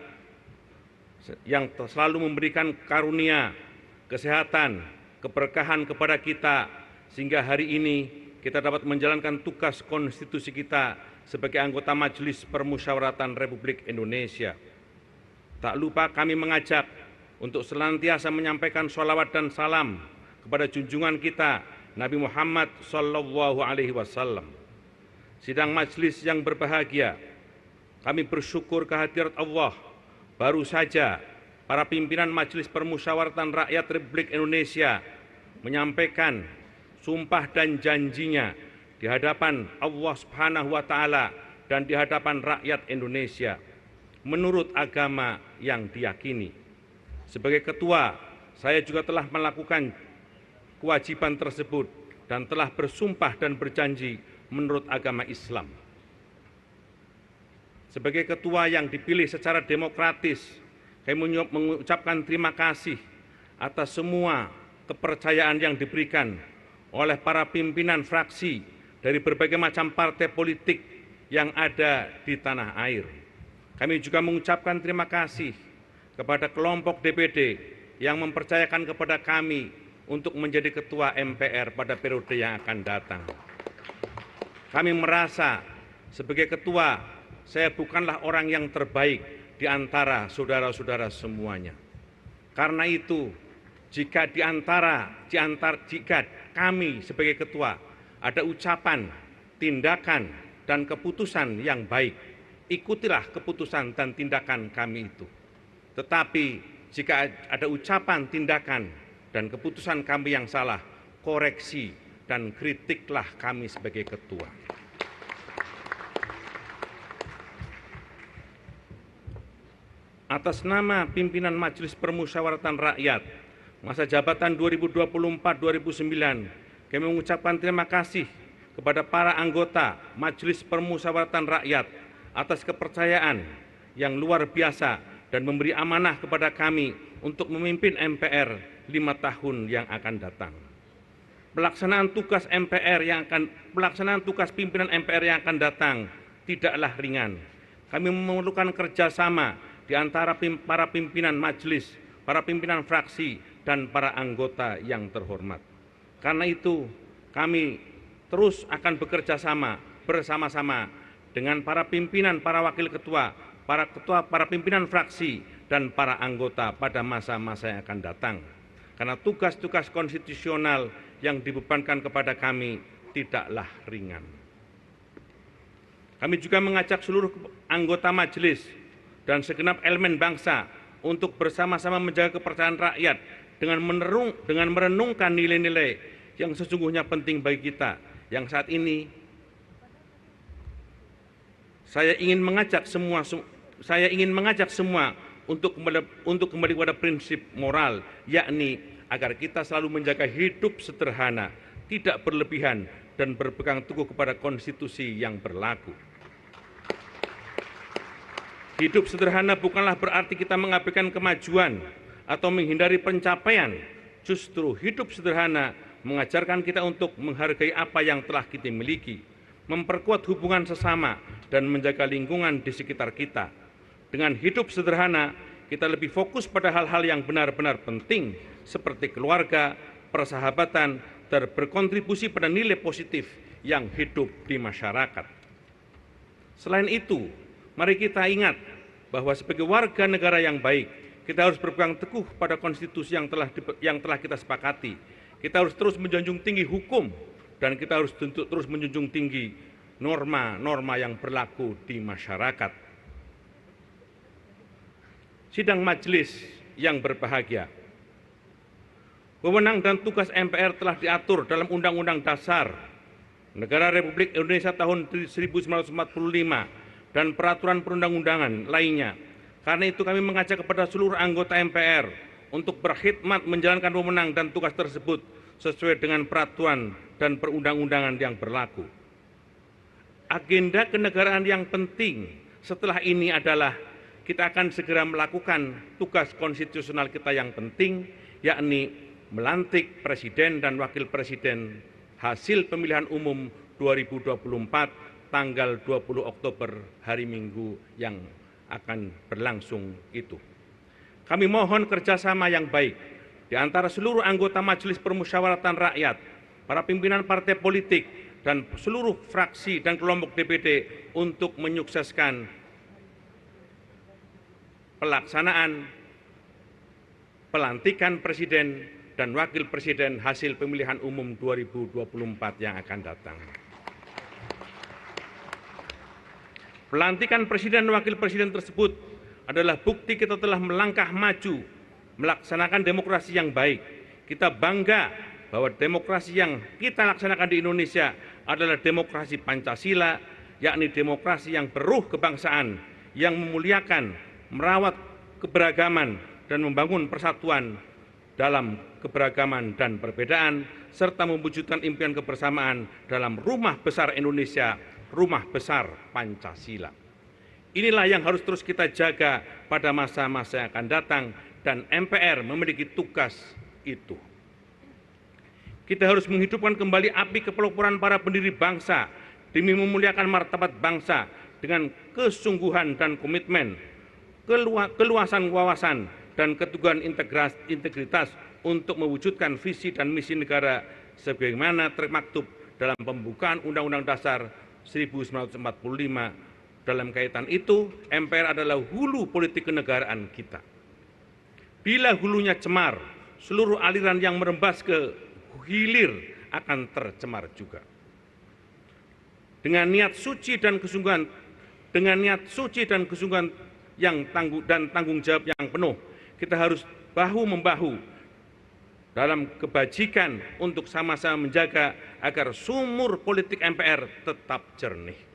yang selalu memberikan karunia, kesehatan, keberkahan kepada kita, sehingga hari ini kita dapat menjalankan tugas konstitusi kita sebagai anggota Majelis Permusyawaratan Republik Indonesia. Tak lupa kami mengajak untuk senantiasa menyampaikan sholawat dan salam kepada junjungan kita Nabi Muhammad SAW. Sidang majelis yang berbahagia, kami bersyukur kehadirat Allah. Baru saja para pimpinan Majelis Permusyawaratan Rakyat Republik Indonesia menyampaikan sumpah dan janjinya di hadapan Allah Subhanahu wa Ta'ala dan di hadapan rakyat Indonesia menurut agama yang diyakini. Sebagai ketua, saya juga telah melakukan kewajiban tersebut dan telah bersumpah dan berjanji menurut agama Islam. Sebagai ketua yang dipilih secara demokratis, kami mengucapkan terima kasih atas semua kepercayaan yang diberikan oleh para pimpinan fraksi dari berbagai macam partai politik yang ada di tanah air. Kami juga mengucapkan terima kasih kepada kelompok DPD yang mempercayakan kepada kami untuk menjadi Ketua MPR pada periode yang akan datang. Kami merasa sebagai ketua, saya bukanlah orang yang terbaik di antara saudara-saudara semuanya. Karena itu, jika kami sebagai ketua ada ucapan, tindakan, dan keputusan yang baik, ikutilah keputusan dan tindakan kami itu. Tetapi jika ada ucapan, tindakan, dan keputusan kami yang salah, koreksi dan kritiklah kami sebagai ketua. Atas nama pimpinan Majelis Permusyawaratan Rakyat, masa jabatan 2024-2009, kami mengucapkan terima kasih kepada para anggota Majelis Permusyawaratan Rakyat atas kepercayaan yang luar biasa dan memberi amanah kepada kami untuk memimpin MPR 5 tahun yang akan datang. Pelaksanaan tugas pimpinan MPR yang akan datang tidaklah ringan, kami memerlukan kerjasama di antara para pimpinan majelis, para pimpinan fraksi, dan para anggota yang terhormat. Karena itu, kami terus akan bekerja sama bersama-sama dengan para pimpinan, para wakil ketua, para pimpinan fraksi, dan para anggota pada masa-masa yang akan datang. Karena tugas-tugas konstitusional yang dibebankan kepada kami tidaklah ringan. Kami juga mengajak seluruh anggota majelis dan segenap elemen bangsa untuk bersama-sama menjaga kepercayaan rakyat dengan merenungkan nilai-nilai yang sesungguhnya penting bagi kita, yang saat ini saya ingin mengajak semua untuk kembali pada prinsip moral, yakni agar kita selalu menjaga hidup sederhana, tidak berlebihan, dan berpegang teguh kepada konstitusi yang berlaku. Hidup sederhana bukanlah berarti kita mengabaikan kemajuan atau menghindari pencapaian. Justru hidup sederhana mengajarkan kita untuk menghargai apa yang telah kita miliki, memperkuat hubungan sesama, dan menjaga lingkungan di sekitar kita. Dengan hidup sederhana, kita lebih fokus pada hal-hal yang benar-benar penting, seperti keluarga, persahabatan, dan berkontribusi pada nilai positif yang hidup di masyarakat. Selain itu, mari kita ingat bahwa sebagai warga negara yang baik, kita harus berpegang teguh pada konstitusi yang telah kita sepakati. Kita harus terus menjunjung tinggi hukum, dan kita harus terus menjunjung tinggi norma-norma yang berlaku di masyarakat. Sidang majelis yang berbahagia, wewenang dan tugas MPR telah diatur dalam Undang-Undang Dasar Negara Republik Indonesia tahun 1945 dan peraturan perundang-undangan lainnya. Karena itu kami mengajak kepada seluruh anggota MPR untuk berkhidmat menjalankan wewenang dan tugas tersebut sesuai dengan peraturan dan perundang-undangan yang berlaku. Agenda kenegaraan yang penting setelah ini adalah kita akan segera melakukan tugas konstitusional kita yang penting, yakni melantik Presiden dan Wakil Presiden hasil pemilihan umum 2024 tanggal 20 Oktober hari Minggu yang akan berlangsung itu. Kami mohon kerjasama yang baik di antara seluruh anggota Majelis Permusyawaratan Rakyat, para pimpinan partai politik, dan seluruh fraksi dan kelompok DPD untuk menyukseskan pelaksanaan pelantikan Presiden dan Wakil Presiden hasil pemilihan umum 2024 yang akan datang. Pelantikan Presiden dan Wakil Presiden tersebut adalah bukti kita telah melangkah maju, melaksanakan demokrasi yang baik. Kita bangga bahwa demokrasi yang kita laksanakan di Indonesia adalah demokrasi Pancasila, yakni demokrasi yang beruh kebangsaan, yang memuliakan, merawat keberagaman, dan membangun persatuan dalam keberagaman dan perbedaan, serta mewujudkan impian kebersamaan dalam rumah besar Indonesia, rumah besar Pancasila. Inilah yang harus terus kita jaga pada masa-masa yang akan datang, dan MPR memiliki tugas itu. Kita harus menghidupkan kembali api kepeloporan para pendiri bangsa demi memuliakan martabat bangsa dengan kesungguhan dan komitmen, keluasan wawasan, dan keteguhan integritas untuk mewujudkan visi dan misi negara sebagaimana termaktub dalam pembukaan Undang-Undang Dasar 1945. Dalam kaitan itu, MPR adalah hulu politik kenegaraan kita. Bila hulunya cemar, seluruh aliran yang merembas ke hilir akan tercemar juga. Dengan niat suci dan kesungguhan, yang tanggung jawab yang penuh, kita harus bahu-membahu dalam kebajikan untuk sama-sama menjaga agar sumur politik MPR tetap jernih.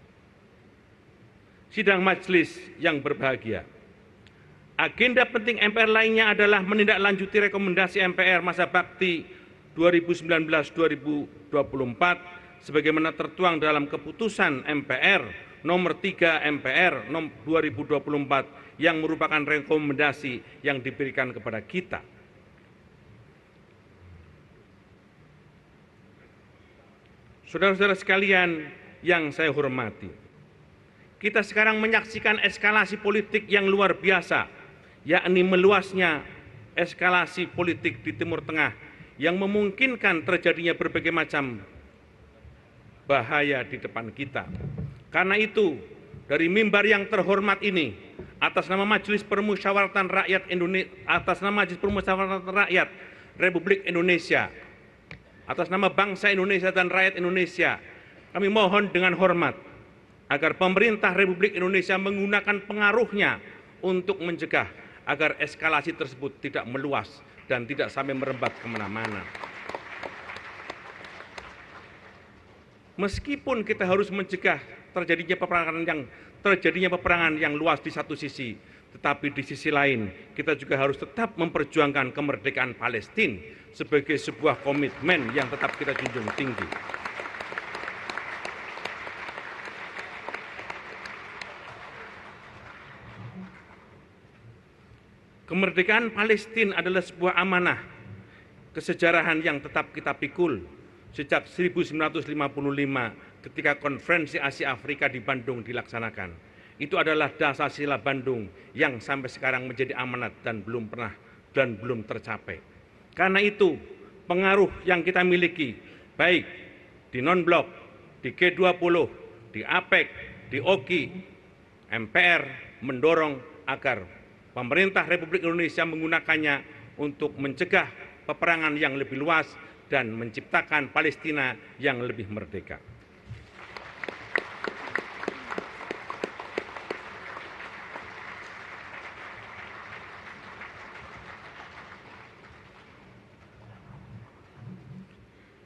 Sidang majelis yang berbahagia, agenda penting MPR lainnya adalah menindaklanjuti rekomendasi MPR masa bakti 2019-2024 sebagaimana tertuang dalam keputusan MPR nomor 3 MPR 2024 yang merupakan rekomendasi yang diberikan kepada kita. Saudara-saudara sekalian yang saya hormati, Kita sekarang menyaksikan eskalasi politik yang luar biasa, yakni meluasnya eskalasi politik di Timur Tengah yang memungkinkan terjadinya berbagai macam bahaya di depan kita. Karena itu, dari mimbar yang terhormat ini, atas nama Majelis Permusyawaratan Rakyat Republik Indonesia, atas nama bangsa Indonesia dan rakyat Indonesia, kami mohon dengan hormat agar pemerintah Republik Indonesia menggunakan pengaruhnya untuk mencegah agar eskalasi tersebut tidak meluas dan tidak sampai merembat kemana-mana. Meskipun kita harus mencegah terjadinya peperangan yang luas di satu sisi, tetapi di sisi lain kita juga harus tetap memperjuangkan kemerdekaan Palestina sebagai sebuah komitmen yang tetap kita junjung tinggi. Kemerdekaan Palestina adalah sebuah amanah kesejarahan yang tetap kita pikul sejak 1955 ketika Konferensi Asia Afrika di Bandung dilaksanakan. Itu adalah Dasar-Sila Bandung yang sampai sekarang menjadi amanat dan belum tercapai. Karena itu, pengaruh yang kita miliki baik di non-blok, di G20, di APEC, di OKI, MPR mendorong agar pemerintah Republik Indonesia menggunakannya untuk mencegah peperangan yang lebih luas dan menciptakan Palestina yang lebih merdeka.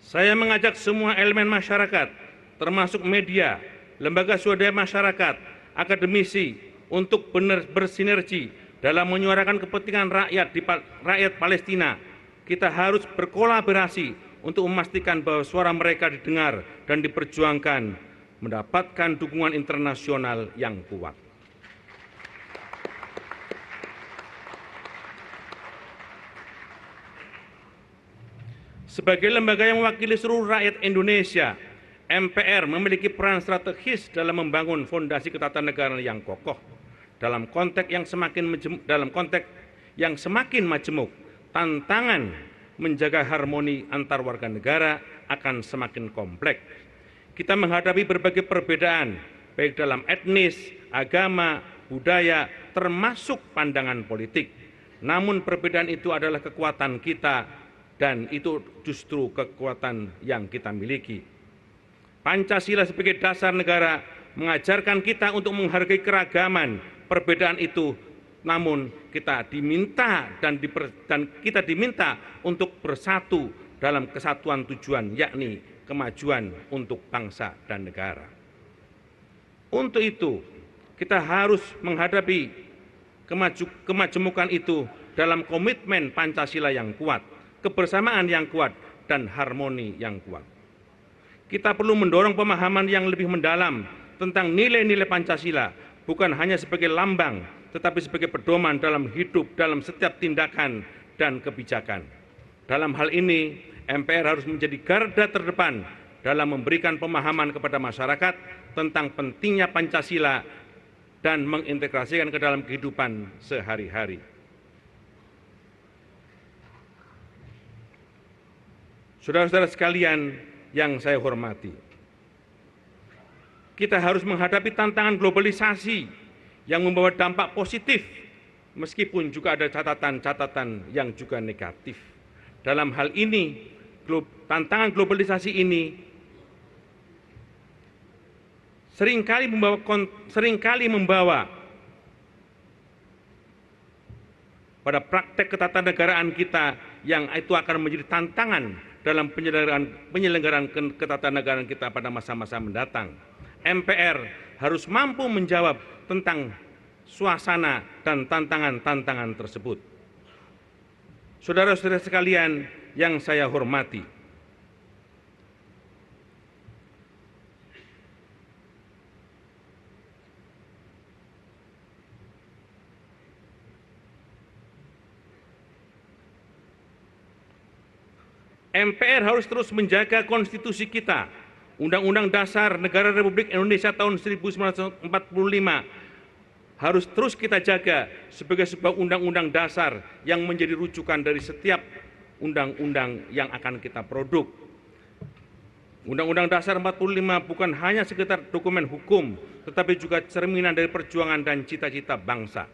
Saya mengajak semua elemen masyarakat, termasuk media, lembaga swadaya masyarakat, akademisi, untuk bersinergi dalam menyuarakan kepentingan rakyat Palestina. Kita harus berkolaborasi untuk memastikan bahwa suara mereka didengar dan diperjuangkan, mendapatkan dukungan internasional yang kuat. Sebagai lembaga yang mewakili seluruh rakyat Indonesia, MPR memiliki peran strategis dalam membangun fondasi ketatanegaraan yang kokoh. Dalam konteks yang semakin majemuk, tantangan menjaga harmoni antar warga negara akan semakin kompleks. Kita menghadapi berbagai perbedaan, baik dalam etnis, agama, budaya, termasuk pandangan politik. Namun perbedaan itu adalah kekuatan kita dan itu justru kekuatan yang kita miliki. Pancasila sebagai dasar negara mengajarkan kita untuk menghargai keragaman perbedaan itu, namun kita diminta untuk bersatu dalam kesatuan tujuan, yakni kemajuan untuk bangsa dan negara. Untuk itu, kita harus menghadapi kemajemukan itu dalam komitmen Pancasila yang kuat, kebersamaan yang kuat, dan harmoni yang kuat. Kita perlu mendorong pemahaman yang lebih mendalam tentang nilai-nilai Pancasila, bukan hanya sebagai lambang, tetapi sebagai pedoman dalam hidup, dalam setiap tindakan dan kebijakan. Dalam hal ini, MPR harus menjadi garda terdepan dalam memberikan pemahaman kepada masyarakat tentang pentingnya Pancasila dan mengintegrasikan ke dalam kehidupan sehari-hari. Saudara-saudara sekalian yang saya hormati, kita harus menghadapi tantangan globalisasi yang membawa dampak positif, meskipun juga ada catatan-catatan yang juga negatif. Dalam hal ini, tantangan globalisasi ini seringkali membawa pada praktek ketatanegaraan kita yang itu akan menjadi tantangan dalam penyelenggaraan ketatanegaraan kita pada masa-masa mendatang. MPR harus mampu menjawab tentang suasana dan tantangan-tantangan tersebut. Saudara-saudara sekalian yang saya hormati, MPR harus terus menjaga konstitusi kita Undang-Undang Dasar Negara Republik Indonesia tahun 1945 harus terus kita jaga sebagai sebuah undang-undang dasar yang menjadi rujukan dari setiap undang-undang yang akan kita produk. Undang-Undang Dasar 45 bukan hanya sekedar dokumen hukum, tetapi juga cerminan dari perjuangan dan cita-cita bangsa.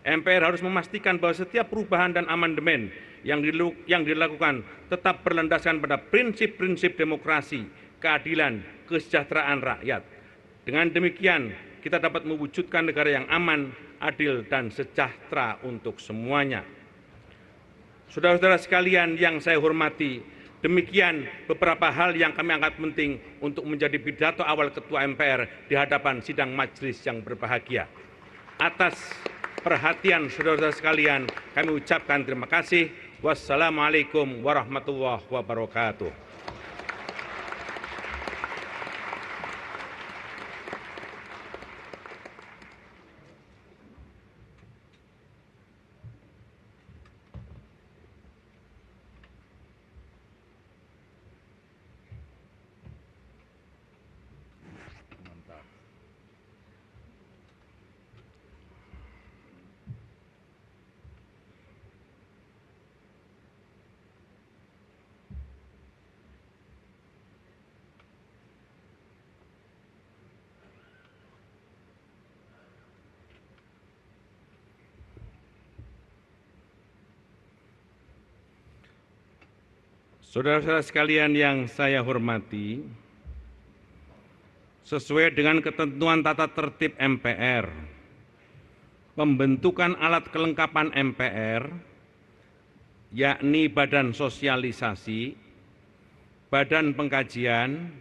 MPR harus memastikan bahwa setiap perubahan dan amandemen yang dilakukan tetap berlandaskan pada prinsip-prinsip demokrasi, keadilan, kesejahteraan rakyat. Dengan demikian, kita dapat mewujudkan negara yang aman, adil, dan sejahtera untuk semuanya. Saudara-saudara sekalian yang saya hormati, demikian beberapa hal yang kami anggap penting untuk menjadi pidato awal Ketua MPR di hadapan sidang majelis yang berbahagia. Atas perhatian saudara-saudara sekalian, kami ucapkan terima kasih. Wassalamualaikum warahmatullahi wabarakatuh. Saudara-saudara sekalian yang saya hormati, sesuai dengan ketentuan tata tertib MPR, pembentukan alat kelengkapan MPR, yakni Badan Sosialisasi, Badan Pengkajian,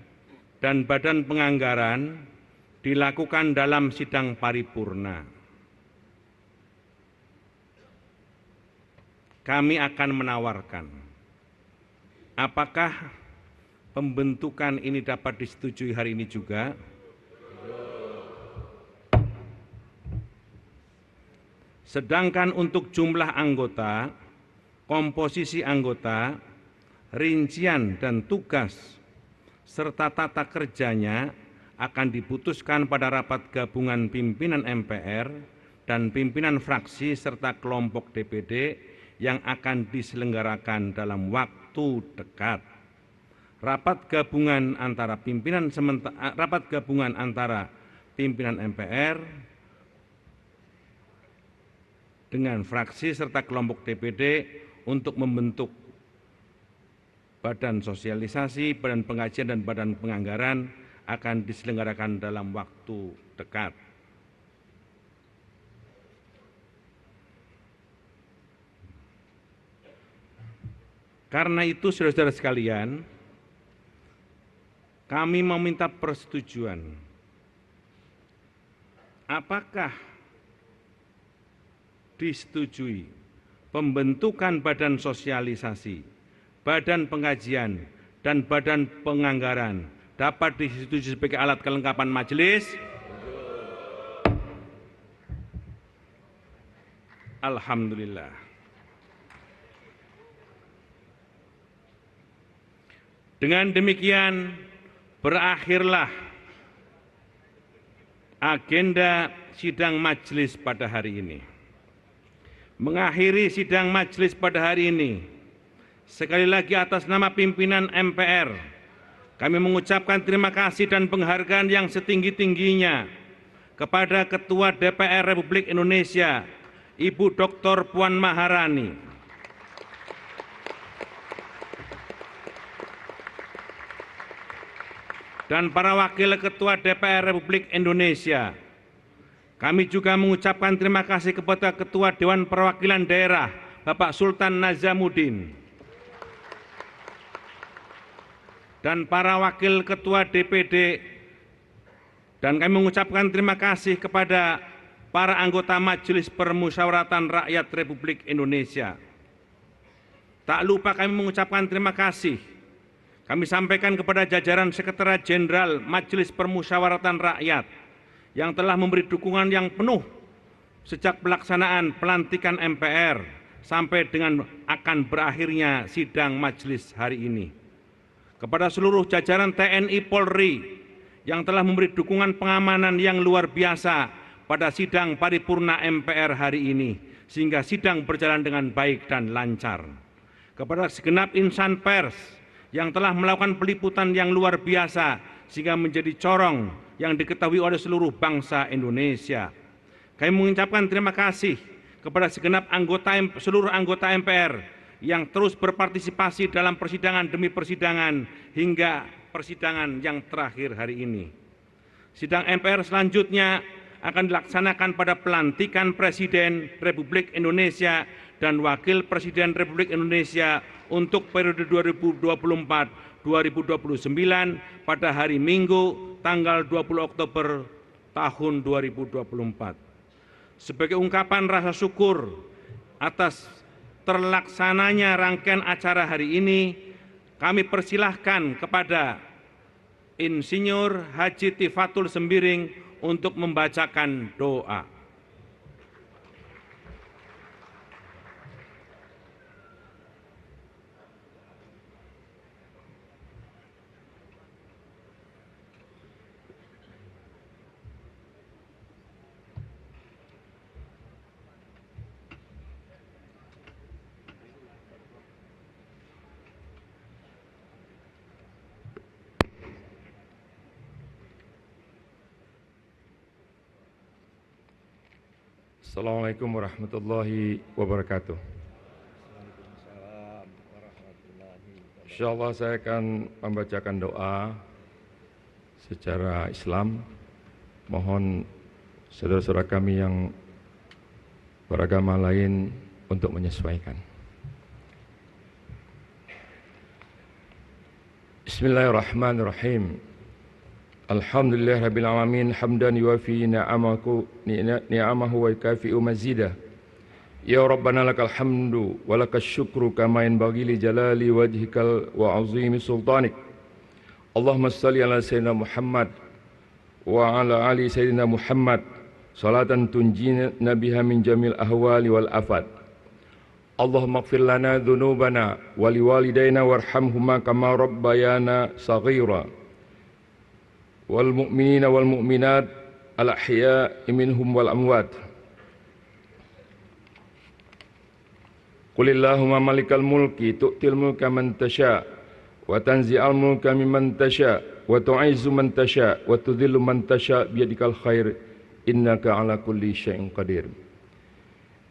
dan Badan Penganggaran, dilakukan dalam sidang paripurna. Kami akan menawarkan, apakah pembentukan ini dapat disetujui hari ini juga? Sedangkan untuk jumlah anggota, komposisi anggota, rincian dan tugas, serta tata kerjanya akan diputuskan pada rapat gabungan pimpinan MPR dan pimpinan fraksi serta kelompok DPD yang akan diselenggarakan dalam waktu dekat. Rapat gabungan antara pimpinan MPR dengan fraksi serta kelompok DPD untuk membentuk Badan Sosialisasi, Badan Pengkajian, dan Badan Penganggaran akan diselenggarakan dalam waktu dekat. Karena itu, saudara-saudara sekalian, kami meminta persetujuan. Apakah disetujui pembentukan Badan Sosialisasi, Badan Pengkajian, dan Badan Penganggaran dapat disetujui sebagai alat kelengkapan majelis? Alhamdulillah. Dengan demikian, berakhirlah agenda sidang majelis pada hari ini. Mengakhiri sidang majelis pada hari ini, sekali lagi atas nama pimpinan MPR, kami mengucapkan terima kasih dan penghargaan yang setinggi-tingginya kepada Ketua DPR Republik Indonesia, Ibu Dr. Puan Maharani, dan para wakil Ketua DPR Republik Indonesia. Kami juga mengucapkan terima kasih kepada Ketua Dewan Perwakilan Daerah, Bapak Sultan Nazamuddin, dan para wakil Ketua DPD, dan kami mengucapkan terima kasih kepada para anggota Majelis Permusyawaratan Rakyat Republik Indonesia. Tak lupa kami mengucapkan terima kasih kami sampaikan kepada jajaran Sekretariat Jenderal Majelis Permusyawaratan Rakyat yang telah memberi dukungan yang penuh sejak pelaksanaan pelantikan MPR sampai dengan akan berakhirnya sidang majelis hari ini. kepada seluruh jajaran TNI Polri yang telah memberi dukungan pengamanan yang luar biasa pada sidang paripurna MPR hari ini, sehingga sidang berjalan dengan baik dan lancar. Kepada segenap insan pers yang telah melakukan peliputan yang luar biasa, sehingga menjadi corong yang diketahui oleh seluruh bangsa Indonesia. Kami mengucapkan terima kasih kepada segenap seluruh anggota MPR yang terus berpartisipasi dalam persidangan demi persidangan hingga persidangan yang terakhir hari ini. Sidang MPR selanjutnya akan dilaksanakan pada pelantikan Presiden Republik Indonesia dan Wakil Presiden Republik Indonesia untuk periode 2024-2029 pada hari Minggu tanggal 20 Oktober tahun 2024. Sebagai ungkapan rasa syukur atas terlaksananya rangkaian acara hari ini, kami persilahkan kepada Insinyur Haji Tifatul Sembiring untuk membacakan doa. Assalamualaikum warahmatullahi wabarakatuh. Insyaallah saya akan membacakan doa secara Islam. Mohon saudara-saudara kami yang beragama lain untuk menyesuaikan. Bismillahirrahmanirrahim. Alhamdulillahirabbil alamin hamdan yuwafi ni'amahu wa yukafi'u mazidah. Ya Rabbana lakal hamdu wa lakas syukru kama yanbaghi li jalali wajhikal wa azimi sultanik. Allahumma shalli ala sayyidina Muhammad wa ala ali sayyidina Muhammad salatan tunjina biha min jamil ahwali wal afat. Allahumma ighfir lana dhunubana wa liwalidayna warhamhuma kama rabbayana saghira. Wal mu'minina wal mu'minat al ahya'i minhum wal amwat. Qulillahumma malikal mulki tu'til mulka man tasha' wa tanzi'al mulka mimman tasha' wa tu'izzu man tasha' wa tudhillu man tasha' biyadikal khair innaka ala kulli syai'in qadir.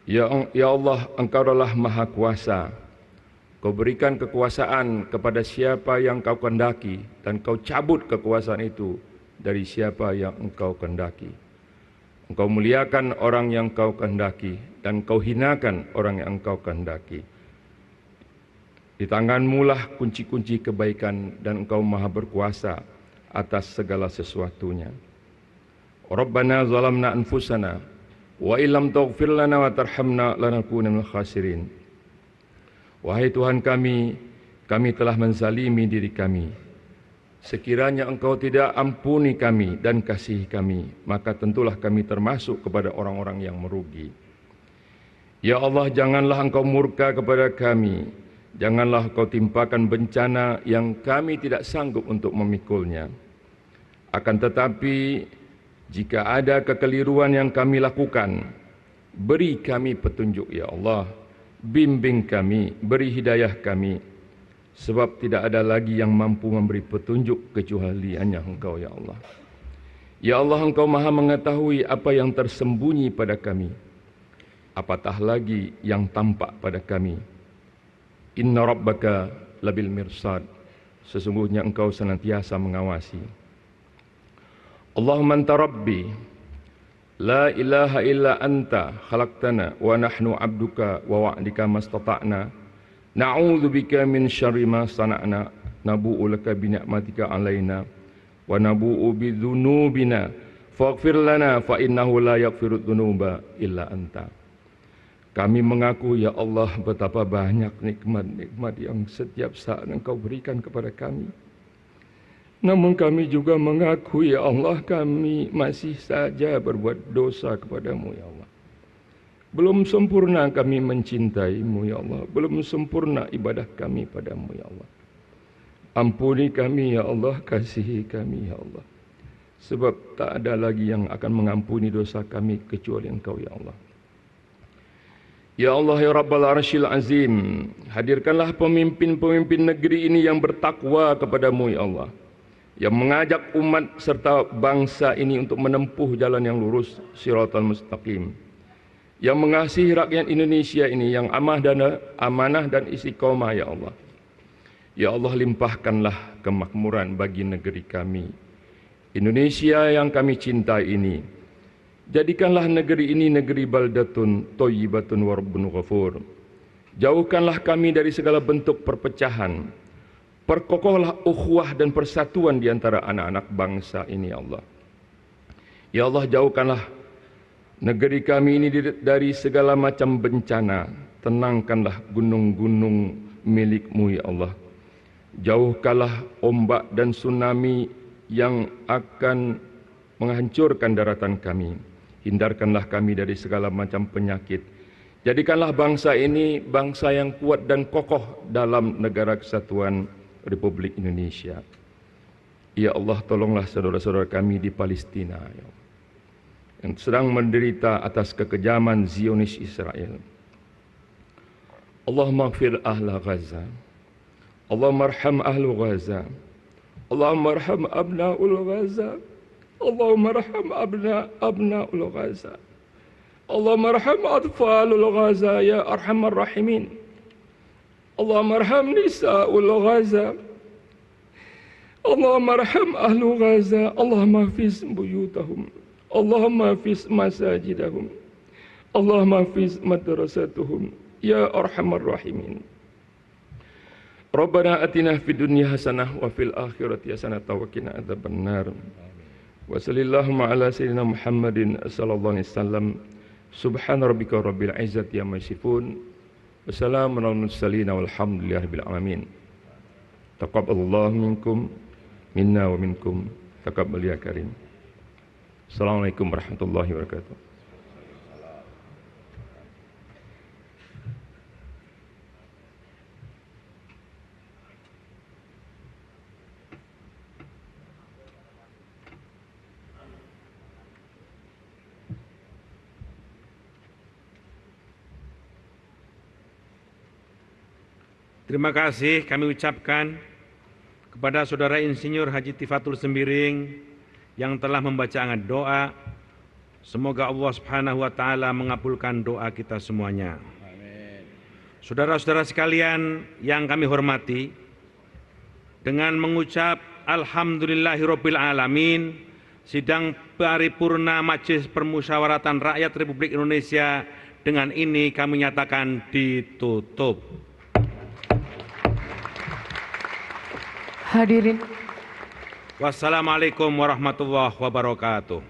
Ya Allah, Engkau adalah Maha Kuasa. Kau berikan kekuasaan kepada siapa yang Kau kehendaki dan Kau cabut kekuasaan itu dari siapa yang Engkau kehendaki. Engkau muliakan orang yang Kau kehendaki dan Kau hinakan orang yang Engkau kehendaki. Di tangan-Mu lah kunci-kunci kebaikan dan Engkau Maha berkuasa atas segala sesuatunya. Rabbana zalamna anfusana wa illam taghfir lana wa tarhamna lanakunanna minal khasirin. Wahai Tuhan kami telah menzalimi diri kami. Sekiranya Engkau tidak ampuni kami dan kasihi kami, maka tentulah kami termasuk kepada orang-orang yang merugi. Ya Allah, janganlah Engkau murka kepada kami. Janganlah Engkau timpakan bencana yang kami tidak sanggup untuk memikulnya. Akan tetapi, jika ada kekeliruan yang kami lakukan, beri kami petunjuk ya Allah. Bimbing kami, beri hidayah kami, sebab tidak ada lagi yang mampu memberi petunjuk kecuali hanya Engkau ya Allah. Ya Allah, Engkau Maha mengetahui apa yang tersembunyi pada kami, apatah lagi yang tampak pada kami. Inna rabbaka labil mirsad, sesungguhnya Engkau senantiasa mengawasi. Allahumma anta rabbi la ilaha illa anta khalaqtana wa nahnu abduka wa wa'dika mastata'na na'udzubika min syarri ma sana'na nabu'u laka bi ni'matika 'alaina wa nabu'u bi dzunubina faghfir lana fa innahu la yaghfiru dzunuba illa anta. Kami mengaku ya Allah betapa banyak nikmat-nikmat yang setiap saat Engkau berikan kepada kami. Namun kami juga mengaku ya Allah, kami masih saja berbuat dosa kepadamu ya Allah. Belum sempurna kami mencintaimu ya Allah. Belum sempurna ibadah kami padamu ya Allah. Ampuni kami ya Allah, kasihi kami ya Allah. Sebab tak ada lagi yang akan mengampuni dosa kami kecuali Engkau ya Allah. Ya Allah ya Rabbal Arsyil Azim, hadirkanlah pemimpin-pemimpin negeri ini yang bertakwa kepadamu ya Allah, yang mengajak umat serta bangsa ini untuk menempuh jalan yang lurus, Shiratal Mustaqim, yang mengasihi rakyat Indonesia ini yang amanah dan istiqomah ya Allah. Ya Allah, limpahkanlah kemakmuran bagi negeri kami Indonesia yang kami cintai ini. Jadikanlah negeri ini negeri baldatun thayyibatun wa rabbun ghafur. Jauhkanlah kami dari segala bentuk perpecahan. Perkokohlah ukhuwah dan persatuan di antara anak-anak bangsa ini ya Allah. Ya Allah, jauhkanlah negeri kami ini dari segala macam bencana. Tenangkanlah gunung-gunung milik-Mu ya Allah. Jauhkanlah ombak dan tsunami yang akan menghancurkan daratan kami. Hindarkanlah kami dari segala macam penyakit. Jadikanlah bangsa ini bangsa yang kuat dan kokoh dalam negara kesatuan Republik Indonesia. Ya Allah, tolonglah saudara-saudara kami di Palestina ya Allah, yang sedang menderita atas kekejaman Zionis Israel. Allahumma ighfir ahla Gaza. Allahumma arham ahlu Gaza. Allahumma arham abna'ul Gaza. Allahumma arham abna'ul Gaza. Allahumma arham atfalul Gaza ya arhamar rahimin. Allahumma arham nisa'ul Gaza. Allahumma arham ahlu Gaza. Allahumma hafiz buyutahum. Allahumma hafiz masajidahum. Allahumma hafiz madrasatuhum ya arhamar rahimin. Rabbana atina fid dunya hasanah wa fil akhirati hasanah wa qina adzabannar. Wa sallallahu ala sayyidina Muhammadin sallallahu alaihi wasallam. Subhana rabbika rabbil izzati amma yasifun. Wassalamun alal mursalin walhamdulillahi rabbil alamin. Taqabbalallahu minkum minna wa minkum taqabbal ya karim. Assalamualaikum warahmatullahi wabarakatuh. Terima kasih kami ucapkan kepada Saudara Insinyur Haji Tifatul Sembiring yang telah membacakan doa. Semoga Allah Subhanahu wa taala mengabulkan doa kita semuanya. Amin. Saudara-saudara sekalian yang kami hormati, dengan mengucap alhamdulillahirabbil alamin, sidang paripurna Majelis Permusyawaratan Rakyat Republik Indonesia dengan ini kami nyatakan ditutup. Hadirin. Wassalamualaikum warahmatullahi wabarakatuh.